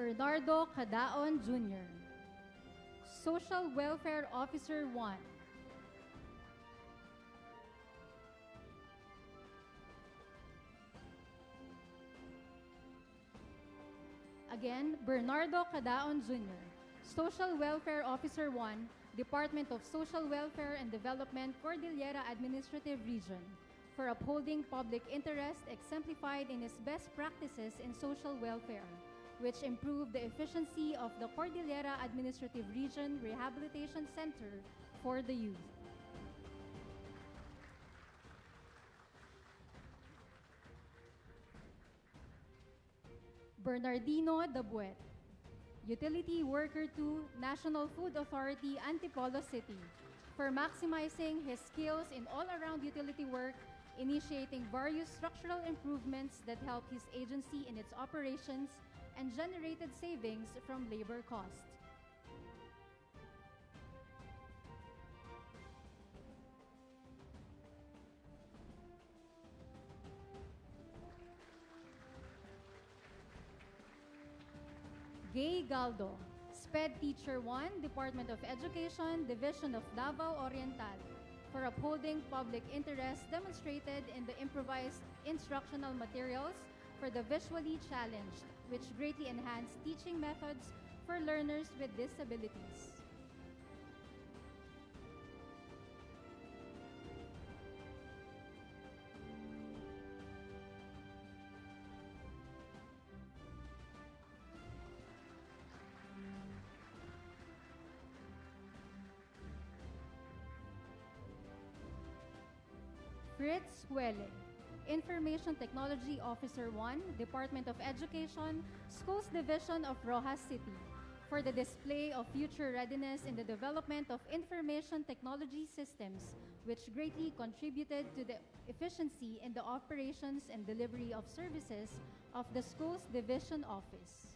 Bernardo Cadaon Jr., Social Welfare Officer 1. Again, Bernardo Cadaon Jr., Social Welfare Officer 1, Department of Social Welfare and Development, Cordillera Administrative Region, for upholding public interest exemplified in his best practices in social welfare, which improved the efficiency of the Cordillera Administrative Region Rehabilitation Center for the youth. Bernardino Dabuet, Utility Worker 2, National Food Authority, Antipolo City, for maximizing his skills in all-around utility work, initiating various structural improvements that helped his agency in its operations and generated savings from labor costs. Gay Galdo, SPED Teacher 1, Department of Education, Division of Davao Oriental, for upholding public interest demonstrated in the improvised instructional materials for the visually challenged, which greatly enhanced teaching methods for learners with disabilities. Fritz Huele, Information Technology Officer 1, Department of Education, Schools Division of Rojas City, for the display of future readiness in the development of information technology systems, which greatly contributed to the efficiency in the operations and delivery of services of the Schools Division Office.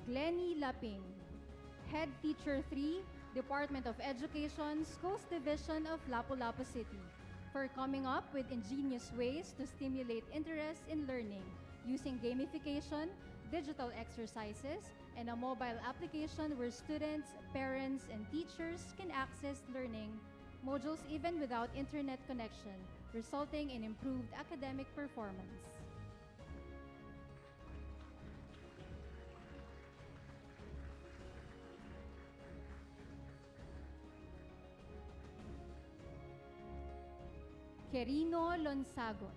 Glenny Laping, Head Teacher 3, Department of Education, Schools Division of Lapu-Lapu City, for coming up with ingenious ways to stimulate interest in learning using gamification, digital exercises, and a mobile application where students, parents, and teachers can access learning modules even without internet connection, resulting in improved academic performance. Querino Lonsagon,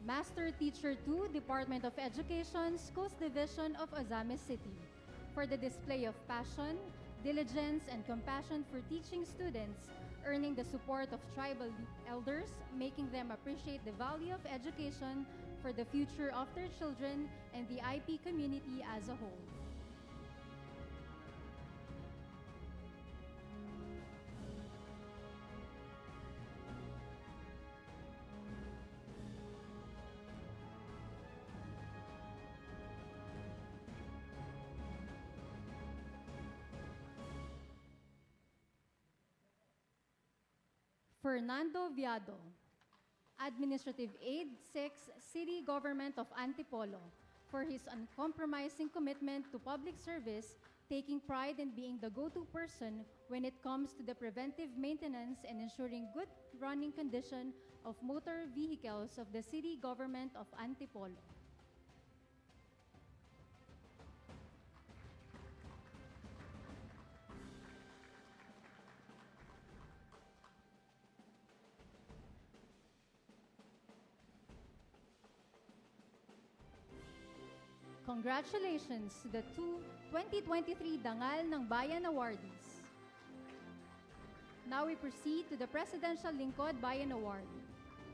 Master Teacher 2, Department of Education, Schools Division of Ozamis City, for the display of passion, diligence, and compassion for teaching students, earning the support of tribal elders, making them appreciate the value of education for the future of their children and the IP community as a whole. Fernando Viado, Administrative Aide 6, City Government of Antipolo, for his uncompromising commitment to public service, taking pride in being the go-to person when it comes to the preventive maintenance and ensuring good running condition of motor vehicles of the City Government of Antipolo. Congratulations to the 2023 Dangal ng Bayan awardees. Now we proceed to the Presidential Lingkod Bayan Award.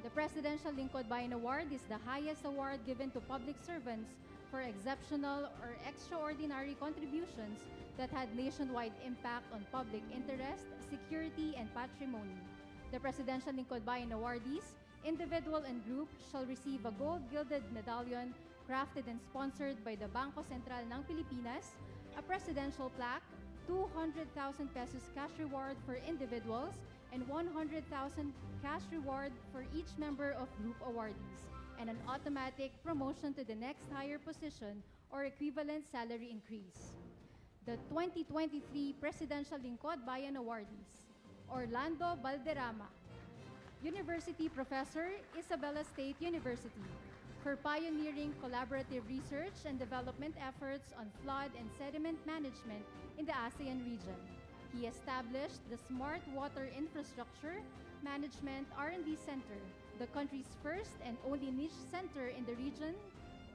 The Presidential Lingkod Bayan Award is the highest award given to public servants for exceptional or extraordinary contributions that had nationwide impact on public interest, security, and patrimony. The Presidential Lingkod Bayan awardees, individual and group, shall receive a gold gilded medallion crafted and sponsored by the Bangko Sentral ng Pilipinas, a presidential plaque, 200,000 pesos cash reward for individuals, and 100,000 cash reward for each member of group awardees, and an automatic promotion to the next higher position or equivalent salary increase. The 2023 Presidential Lingkod Bayan awardees: Orlando Valderrama, University Professor, Isabela State University, for pioneering collaborative research and development efforts on flood and sediment management in the ASEAN region. He established the Smart Water Infrastructure Management R&D Center, the country's first and only niche center in the region,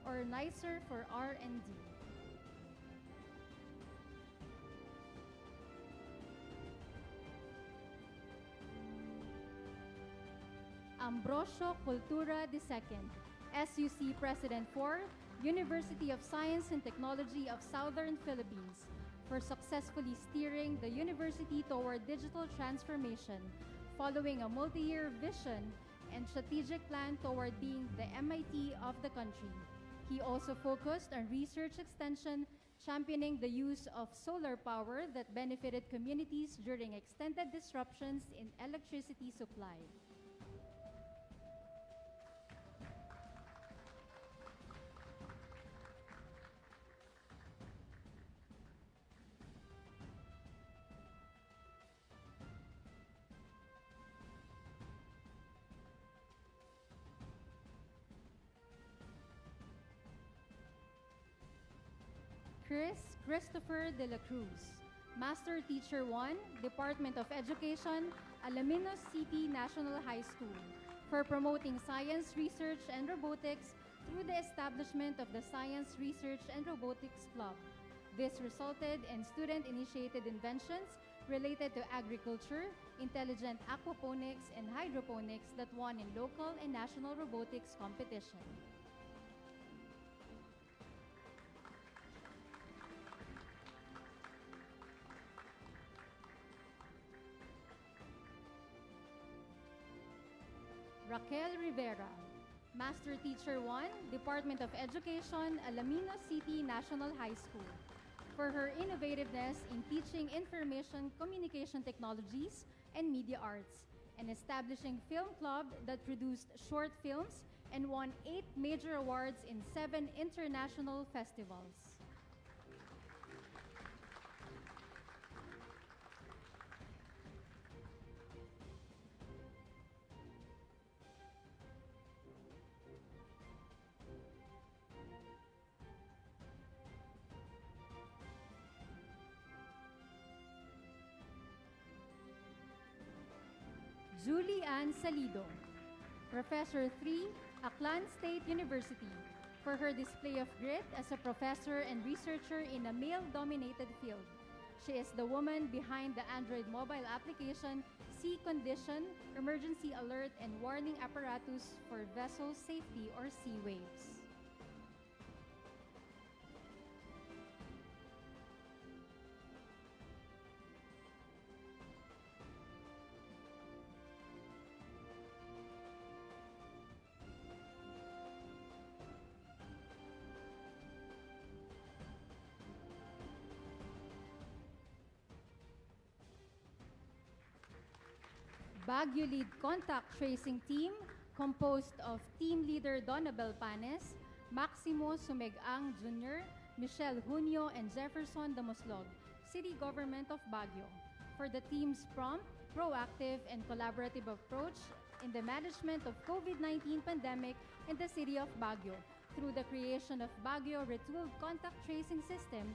or NICER for R&D. Ambrosio Cultura II, SUC President for University of Science and Technology of Southern Philippines, for successfully steering the university toward digital transformation, following a multi-year vision and strategic plan toward being the MIT of the country. He also focused on research extension, championing the use of solar power that benefited communities during extended disruptions in electricity supply. Christopher de la Cruz, Master Teacher 1, Department of Education, Alaminos City National High School, for promoting science research and robotics through the establishment of the Science Research and Robotics Club. This resulted in student-initiated inventions related to agriculture, intelligent aquaponics, and hydroponics that won in local and national robotics competition. Raquel Rivera, Master Teacher 1, Department of Education, Alaminos City National High School, for her innovativeness in teaching information communication technologies and media arts, and establishing film club that produced short films and won 8 major awards in 7 international festivals. Julie Ann Salido, Professor 3, Aklan State University, for her display of grit as a professor and researcher in a male-dominated field. She is the woman behind the Android mobile application Sea Condition, Emergency Alert and Warning Apparatus for Vessel Safety or Sea Waves. Baguio Lead Contact Tracing Team, composed of Team Leader Donabel Panes, Maximo Sumeg-ang Jr., Michelle Junio, and Jefferson Damoslog, City Government of Baguio, for the team's prompt, proactive, and collaborative approach in the management of COVID-19 pandemic in the city of Baguio through the creation of Baguio Retooled Contact Tracing System.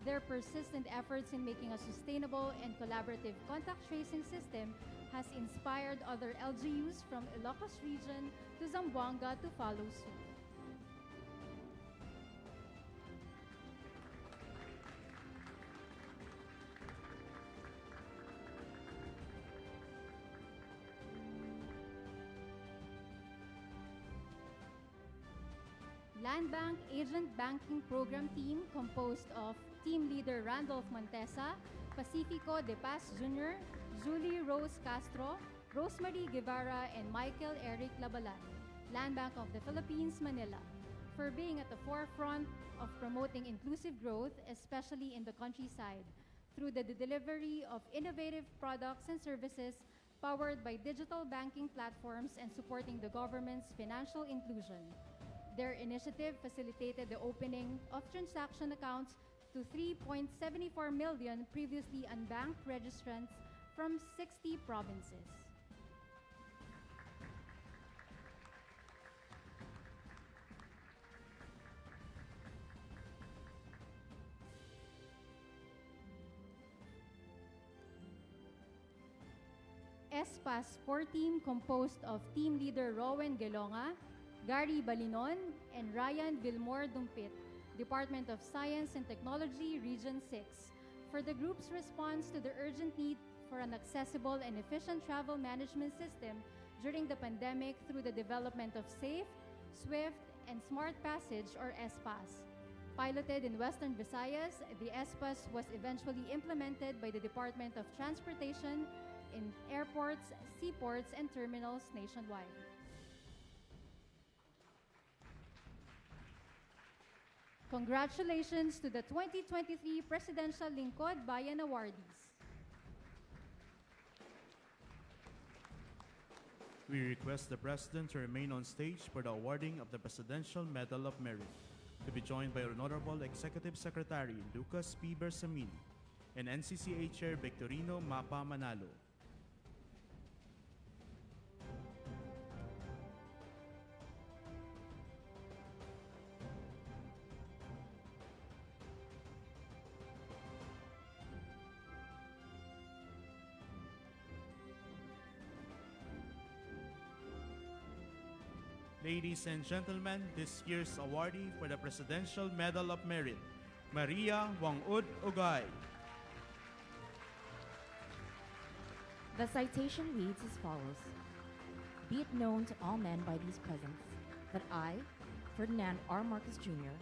Their persistent efforts in making a sustainable and collaborative contact tracing system has inspired other LGUs from Ilocos region to Zamboanga to follow suit. Land Bank Agent Banking Program Team, composed of Team Leader Randolph Montesa, Pacifico De Paz Jr., Julie Rose Castro, Rosemary Guevara, and Michael Eric Labalan, Land Bank of the Philippines, Manila, for being at the forefront of promoting inclusive growth, especially in the countryside, through the delivery of innovative products and services powered by digital banking platforms and supporting the government's financial inclusion. Their initiative facilitated the opening of transaction accounts to 3.74 million previously unbanked registrants from 60 provinces. ESPA's core team composed of team leader Rowan Gelonga, Gary Balinon, and Ryan Vilmore Dumpit, Department of Science and Technology, Region 6, for the group's response to the urgent need for an accessible and efficient travel management system during the pandemic through the development of Safe, Swift, and Smart Passage or ESPAS. Piloted in Western Visayas, the ESPAS was eventually implemented by the Department of Transportation in airports, seaports, and terminals nationwide. Congratulations to the 2023 Presidential Lingkod Bayan awardees. We request the President to remain on stage for the awarding of the Presidential Medal of Merit, to be joined by Honorable Executive Secretary Lucas P. Bersamin and NCCA Chair Victorino Mapa Manalo. Ladies and gentlemen, this year's awardee for the Presidential Medal of Merit, Maria Wangud Ogay. The citation reads as follows. Be it known to all men by these presents that I, Ferdinand R. Marcos Jr.,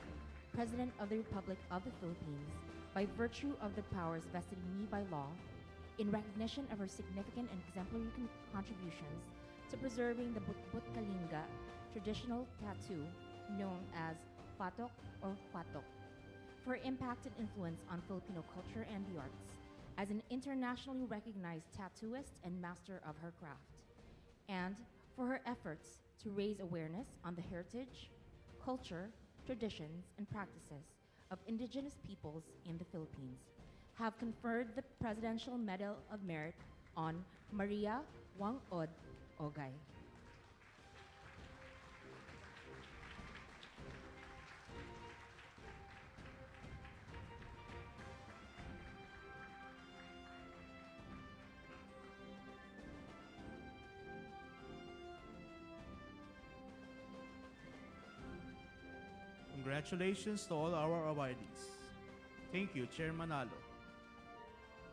President of the Republic of the Philippines, by virtue of the powers vested in me by law, in recognition of her significant and exemplary contributions to preserving the Butkalinga traditional tattoo known as patok or patok, for her impact and influence on Filipino culture and the arts, as an internationally recognized tattooist and master of her craft, and for her efforts to raise awareness on the heritage, culture, traditions, and practices of indigenous peoples in the Philippines, have conferred the Presidential Medal of Merit on Maria Wangud Ogay. Congratulations to all our awardees. Thank you, Chair Manalo.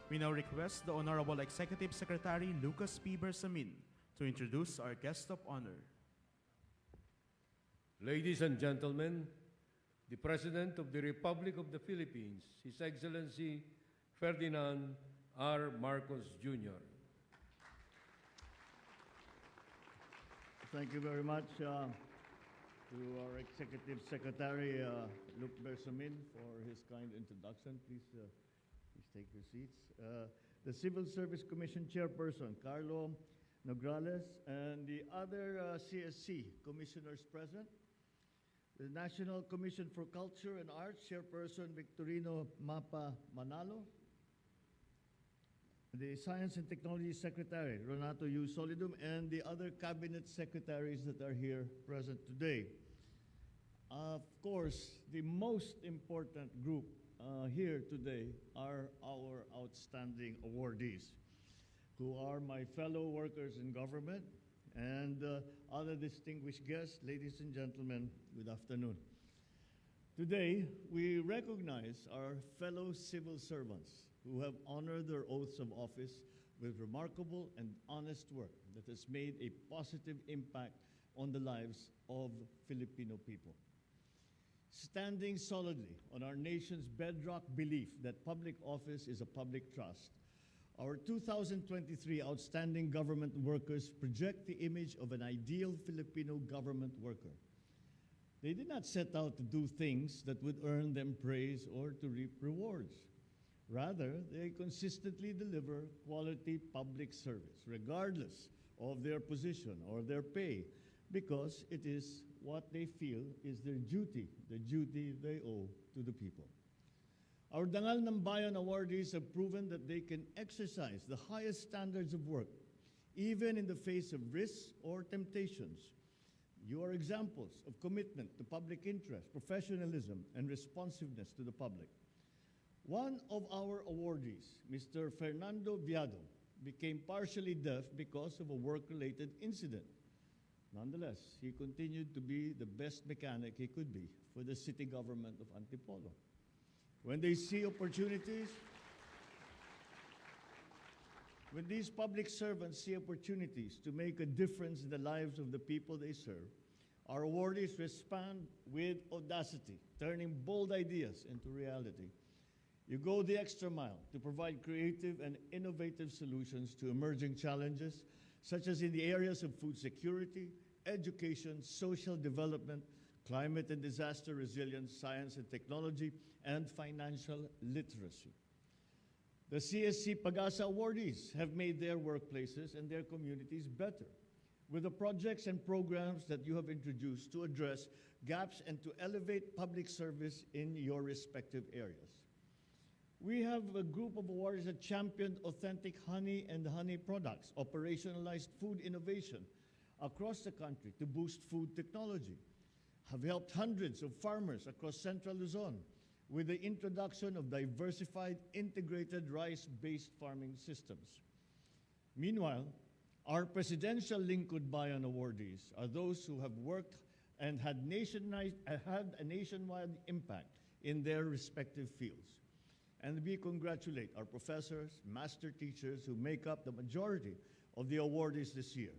We now request the Honorable Executive Secretary Lucas P. Bersamin to introduce our guest of honor. Ladies and gentlemen, the President of the Republic of the Philippines, His Excellency Ferdinand R. Marcos Jr. Thank you very much to our Executive Secretary, Luc Bersamin, for his kind introduction. Please take your seats. The Civil Service Commission Chairperson, Carlo Nograles, and the other CSC commissioners present. The National Commission for Culture and Arts Chairperson, Victorino Mapa Manalo. The Science and Technology Secretary, Renato U. Solidum, and the other cabinet secretaries that are here present today. Of course, the most important group here today are our outstanding awardees, who are my fellow workers in government and other distinguished guests. Ladies and gentlemen, good afternoon. Today, we recognize our fellow civil servants who have honored their oaths of office with remarkable and honest work that has made a positive impact on the lives of Filipino people. Standing solidly on our nation's bedrock belief that public office is a public trust, our 2023 outstanding government workers project the image of an ideal Filipino government worker. They did not set out to do things that would earn them praise or to reap rewards. Rather, they consistently deliver quality public service, regardless of their position or their pay, because it is what they feel is their duty, the duty they owe to the people. Our Dangal ng Bayan awardees have proven that they can exercise the highest standards of work, even in the face of risks or temptations. You are examples of commitment to public interest, professionalism, and responsiveness to the public. One of our awardees, Mr. Fernando Viado, became partially deaf because of a work-related incident. Nonetheless, he continued to be the best mechanic he could be for the city government of Antipolo. When they see opportunities, when these public servants see opportunities to make a difference in the lives of the people they serve, our awardees respond with audacity, turning bold ideas into reality. You go the extra mile to provide creative and innovative solutions to emerging challenges, such as in the areas of food security, education, social development, climate and disaster resilience, science and technology, and financial literacy. The CSC Pag-asa awardees have made their workplaces and their communities better with the projects and programs that you have introduced to address gaps and to elevate public service in your respective areas. We have a group of awardees that championed authentic honey and honey products, operationalized food innovation across the country to boost food technology, have helped hundreds of farmers across central Luzon with the introduction of diversified integrated rice-based farming systems. Meanwhile, our Presidential Lingkod Bayan awardees are those who have worked and had a nationwide impact in their respective fields. And we congratulate our professors, master teachers who make up the majority of the awardees this year,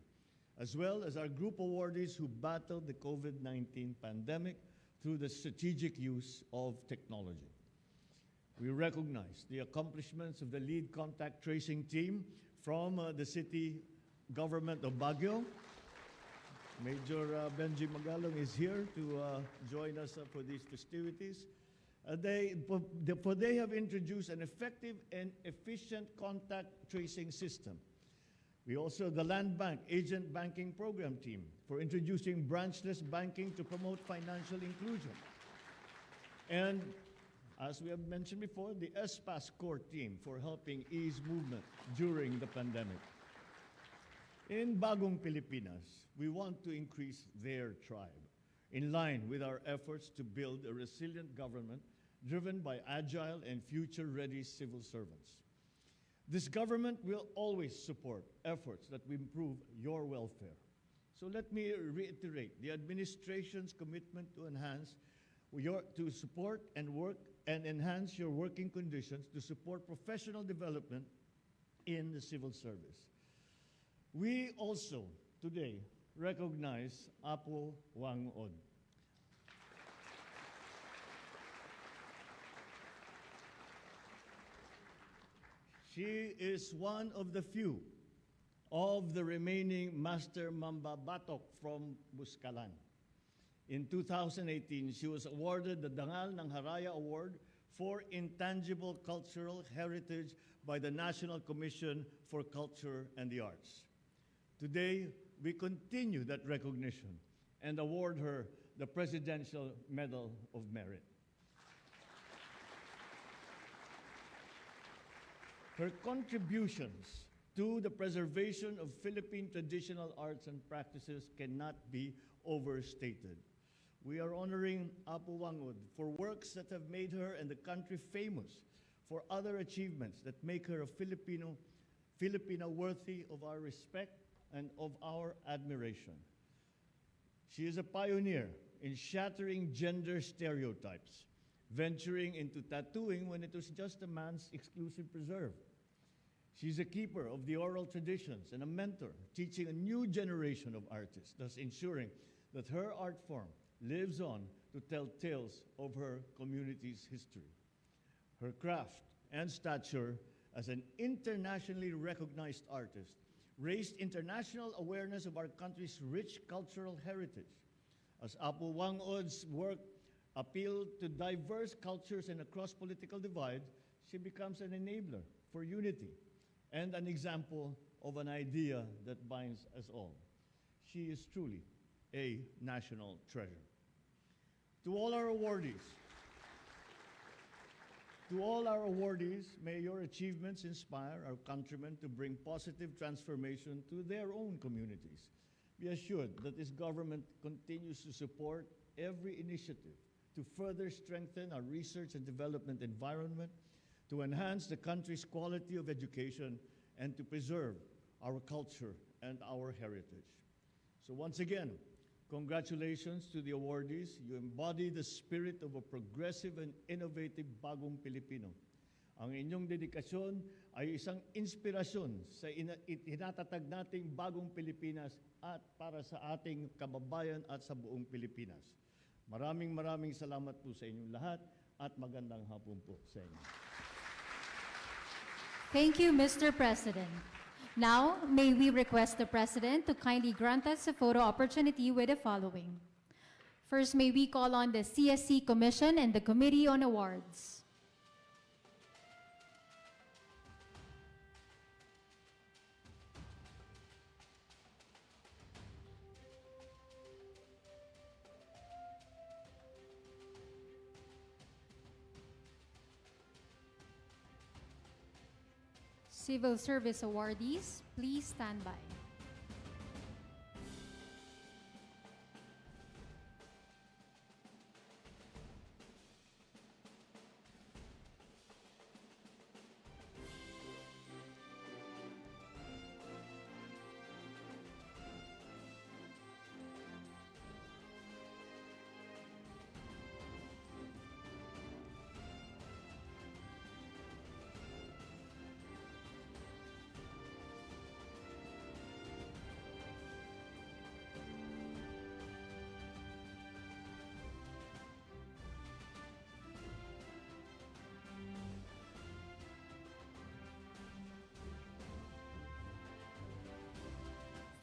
as well as our group awardees who battled the COVID-19 pandemic through the strategic use of technology. We recognize the accomplishments of the lead contact tracing team from the city government of Baguio. Major Benji Magalong is here to join us for these festivities. They have introduced an effective and efficient contact tracing system. We also, the Land Bank Agent Banking Program team, for introducing branchless banking to promote financial inclusion. And as we have mentioned before, the ESPAS core team for helping ease movement during the pandemic. In Bagong Pilipinas, we want to increase their tribe in line with our efforts to build a resilient government driven by agile and future-ready civil servants. This government will always support efforts that will improve your welfare. So let me reiterate the administration's commitment to support and work and enhance your working conditions to support professional development in the civil service. We also today recognize Apo Wangod. She is one of the few of the remaining Master Mamba Batok from Buscalan. In 2018, she was awarded the Dangal ng Haraya Award for Intangible Cultural Heritage by the National Commission for Culture and the Arts. Today, we continue that recognition and award her the Presidential Medal of Merit. Her contributions to the preservation of Philippine traditional arts and practices cannot be overstated. We are honoring Apo Wangod for works that have made her and the country famous, for other achievements that make her a Filipina worthy of our respect and of our admiration. She is a pioneer in shattering gender stereotypes, venturing into tattooing when it was just a man's exclusive preserve. She's a keeper of the oral traditions and a mentor, teaching a new generation of artists, thus ensuring that her art form lives on to tell tales of her community's history. Her craft and stature as an internationally recognized artist raised international awareness of our country's rich cultural heritage, As Apo Wang Od's work appealed to diverse cultures and across political divide, she becomes an enabler for unity and an example of an idea that binds us all. She is truly a national treasure. To all our awardees, may your achievements inspire our countrymen to bring positive transformation to their own communities. Be assured that this government continues to support every initiative to further strengthen our research and development environment, to enhance the country's quality of education, and to preserve our culture and our heritage. So once again, congratulations to the awardees. You embody the spirit of a progressive and innovative bagong Pilipino. Ang inyong dedikasyon ay isang inspirasyon sa hinatatag nating bagong Pilipinas at para sa ating kababayan at sa buong Pilipinas. Maraming salamat po sa inyong lahat at magandang hapon po sa inyo. Thank you, Mr. President. Now, may we request the President to kindly grant us a photo opportunity with the following. First, may we call on the CSC Commission and the Committee on Awards. Civil Service awardees, please stand by.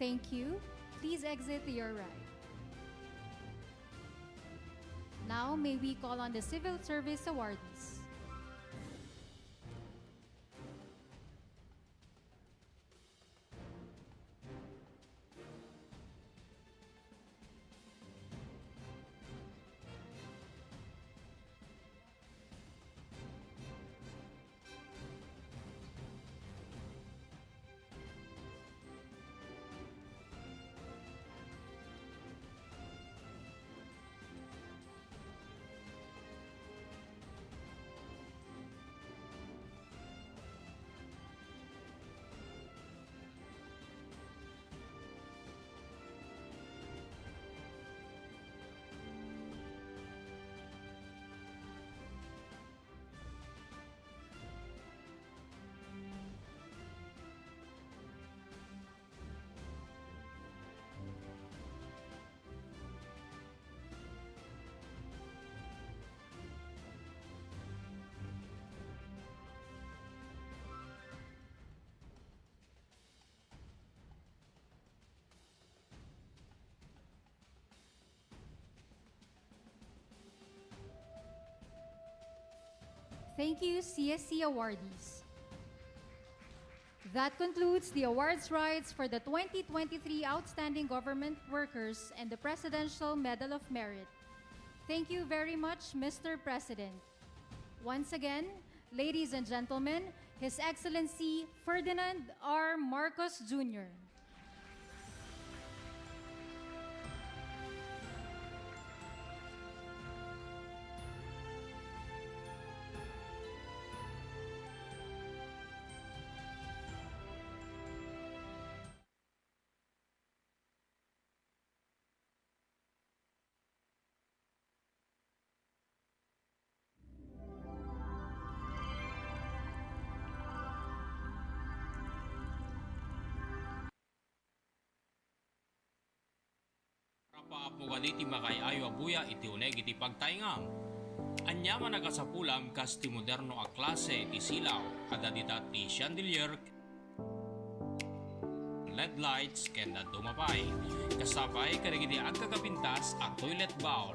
Thank you. Please exit to your right. Now, may we call on the Civil Service awardees. Thank you, CSC awardees. That concludes the awards rights for the 2023 Outstanding Government Workers and the Presidential Medal of Merit. Thank you very much, Mr. President. Once again, ladies and gentlemen, His Excellency Ferdinand R. Marcos Jr. Paapo kaditi makayayo abuya iti uneg iti pagtaengan. Anyaman nagasapulam kas ti moderno a klase iti silaw kada dita ti chandelier LED lights ken na dumapay. Kasabay karigidi ang kagapintas ang toilet bowl,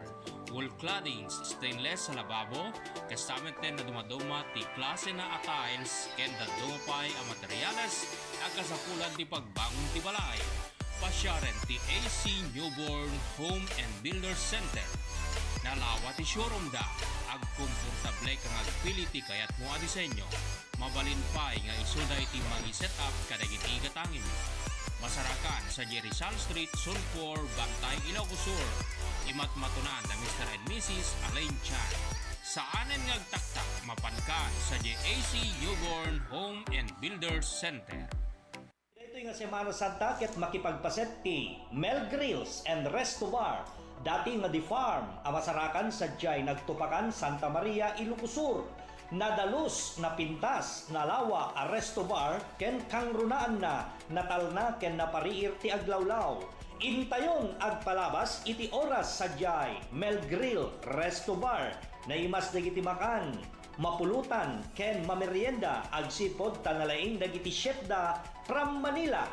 wall claddings stainless sa lababo, kasama ten na dumaduma ti klase na tiles ken na dumapay ang materyales ang kasapulan ti pagbangon ti balay. Pasyaren ti AC Newborn Home and Builder Center. Nalawa ti showroom da, ag komportable kang agpili ti kayat mo a disenyo. Mabalin pa nga isuday ti magi setup kadagiti gatangin. Masarakan sa Rizal Street, Sulphur, Bantay, Ilocos Sur. Imat matunan na Mr. and Mrs. Alain Chan. Saanen ngagtaktak mapankan sa JAC Newborn Home and Builder Center. Ito nga Semana Santa ket makipagpaset ti Mel Grills and Resto Bar. Dati nga di farm, amasarakan sa Jay nagtupakan Santa Maria, Ilocos Sur. Nadalus na pintas na lawa a resto bar ken kangrunaan na natalna ken napariir ti aglawlaw. Intayon agpalabas iti oras sa Jay Mel Grill Resto Bar na imas dagiti makan, mapulutan ken mamerienda agsipod tanalaing dagiti chef da from Manila.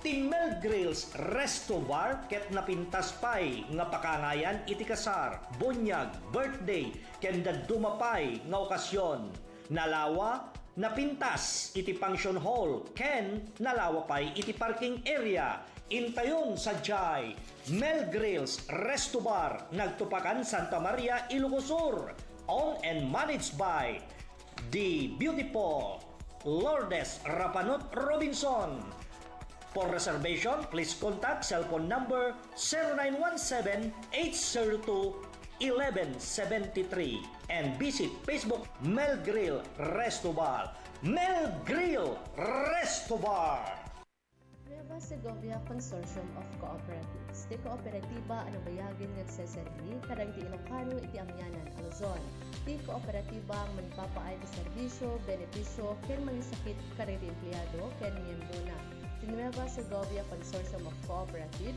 Ti Mel Grills Resto Bar ket napintas pay nga pakangayan iti kasar, bunyag, birthday ken dumapay nga okasyon. Nalawa napintas iti function hall ken nalawa pay iti parking area. Intayon sa Jay Mel Grills Resto Bar nagtupakan Santa Maria, Ilocos Sur. Owned and managed by the beautiful Lourdes Rapanot Robinson. For reservation, please contact cellphone number 0917-802-1173 and visit Facebook Mel Grill Resto Bar. Mel Grill Resto Bar! Nueva Segovia Consortium of Cooperatives. Di kooperatiba ano bayagin nagseserbi kadang di Ilocano iti amyanan a Luzon. Di kooperatiba magpapaay ti serbisyo, benepisyo, ken mangisakit kadang ti empleyado ken miyembro na. Nueva Segovia Consortium of Cooperatives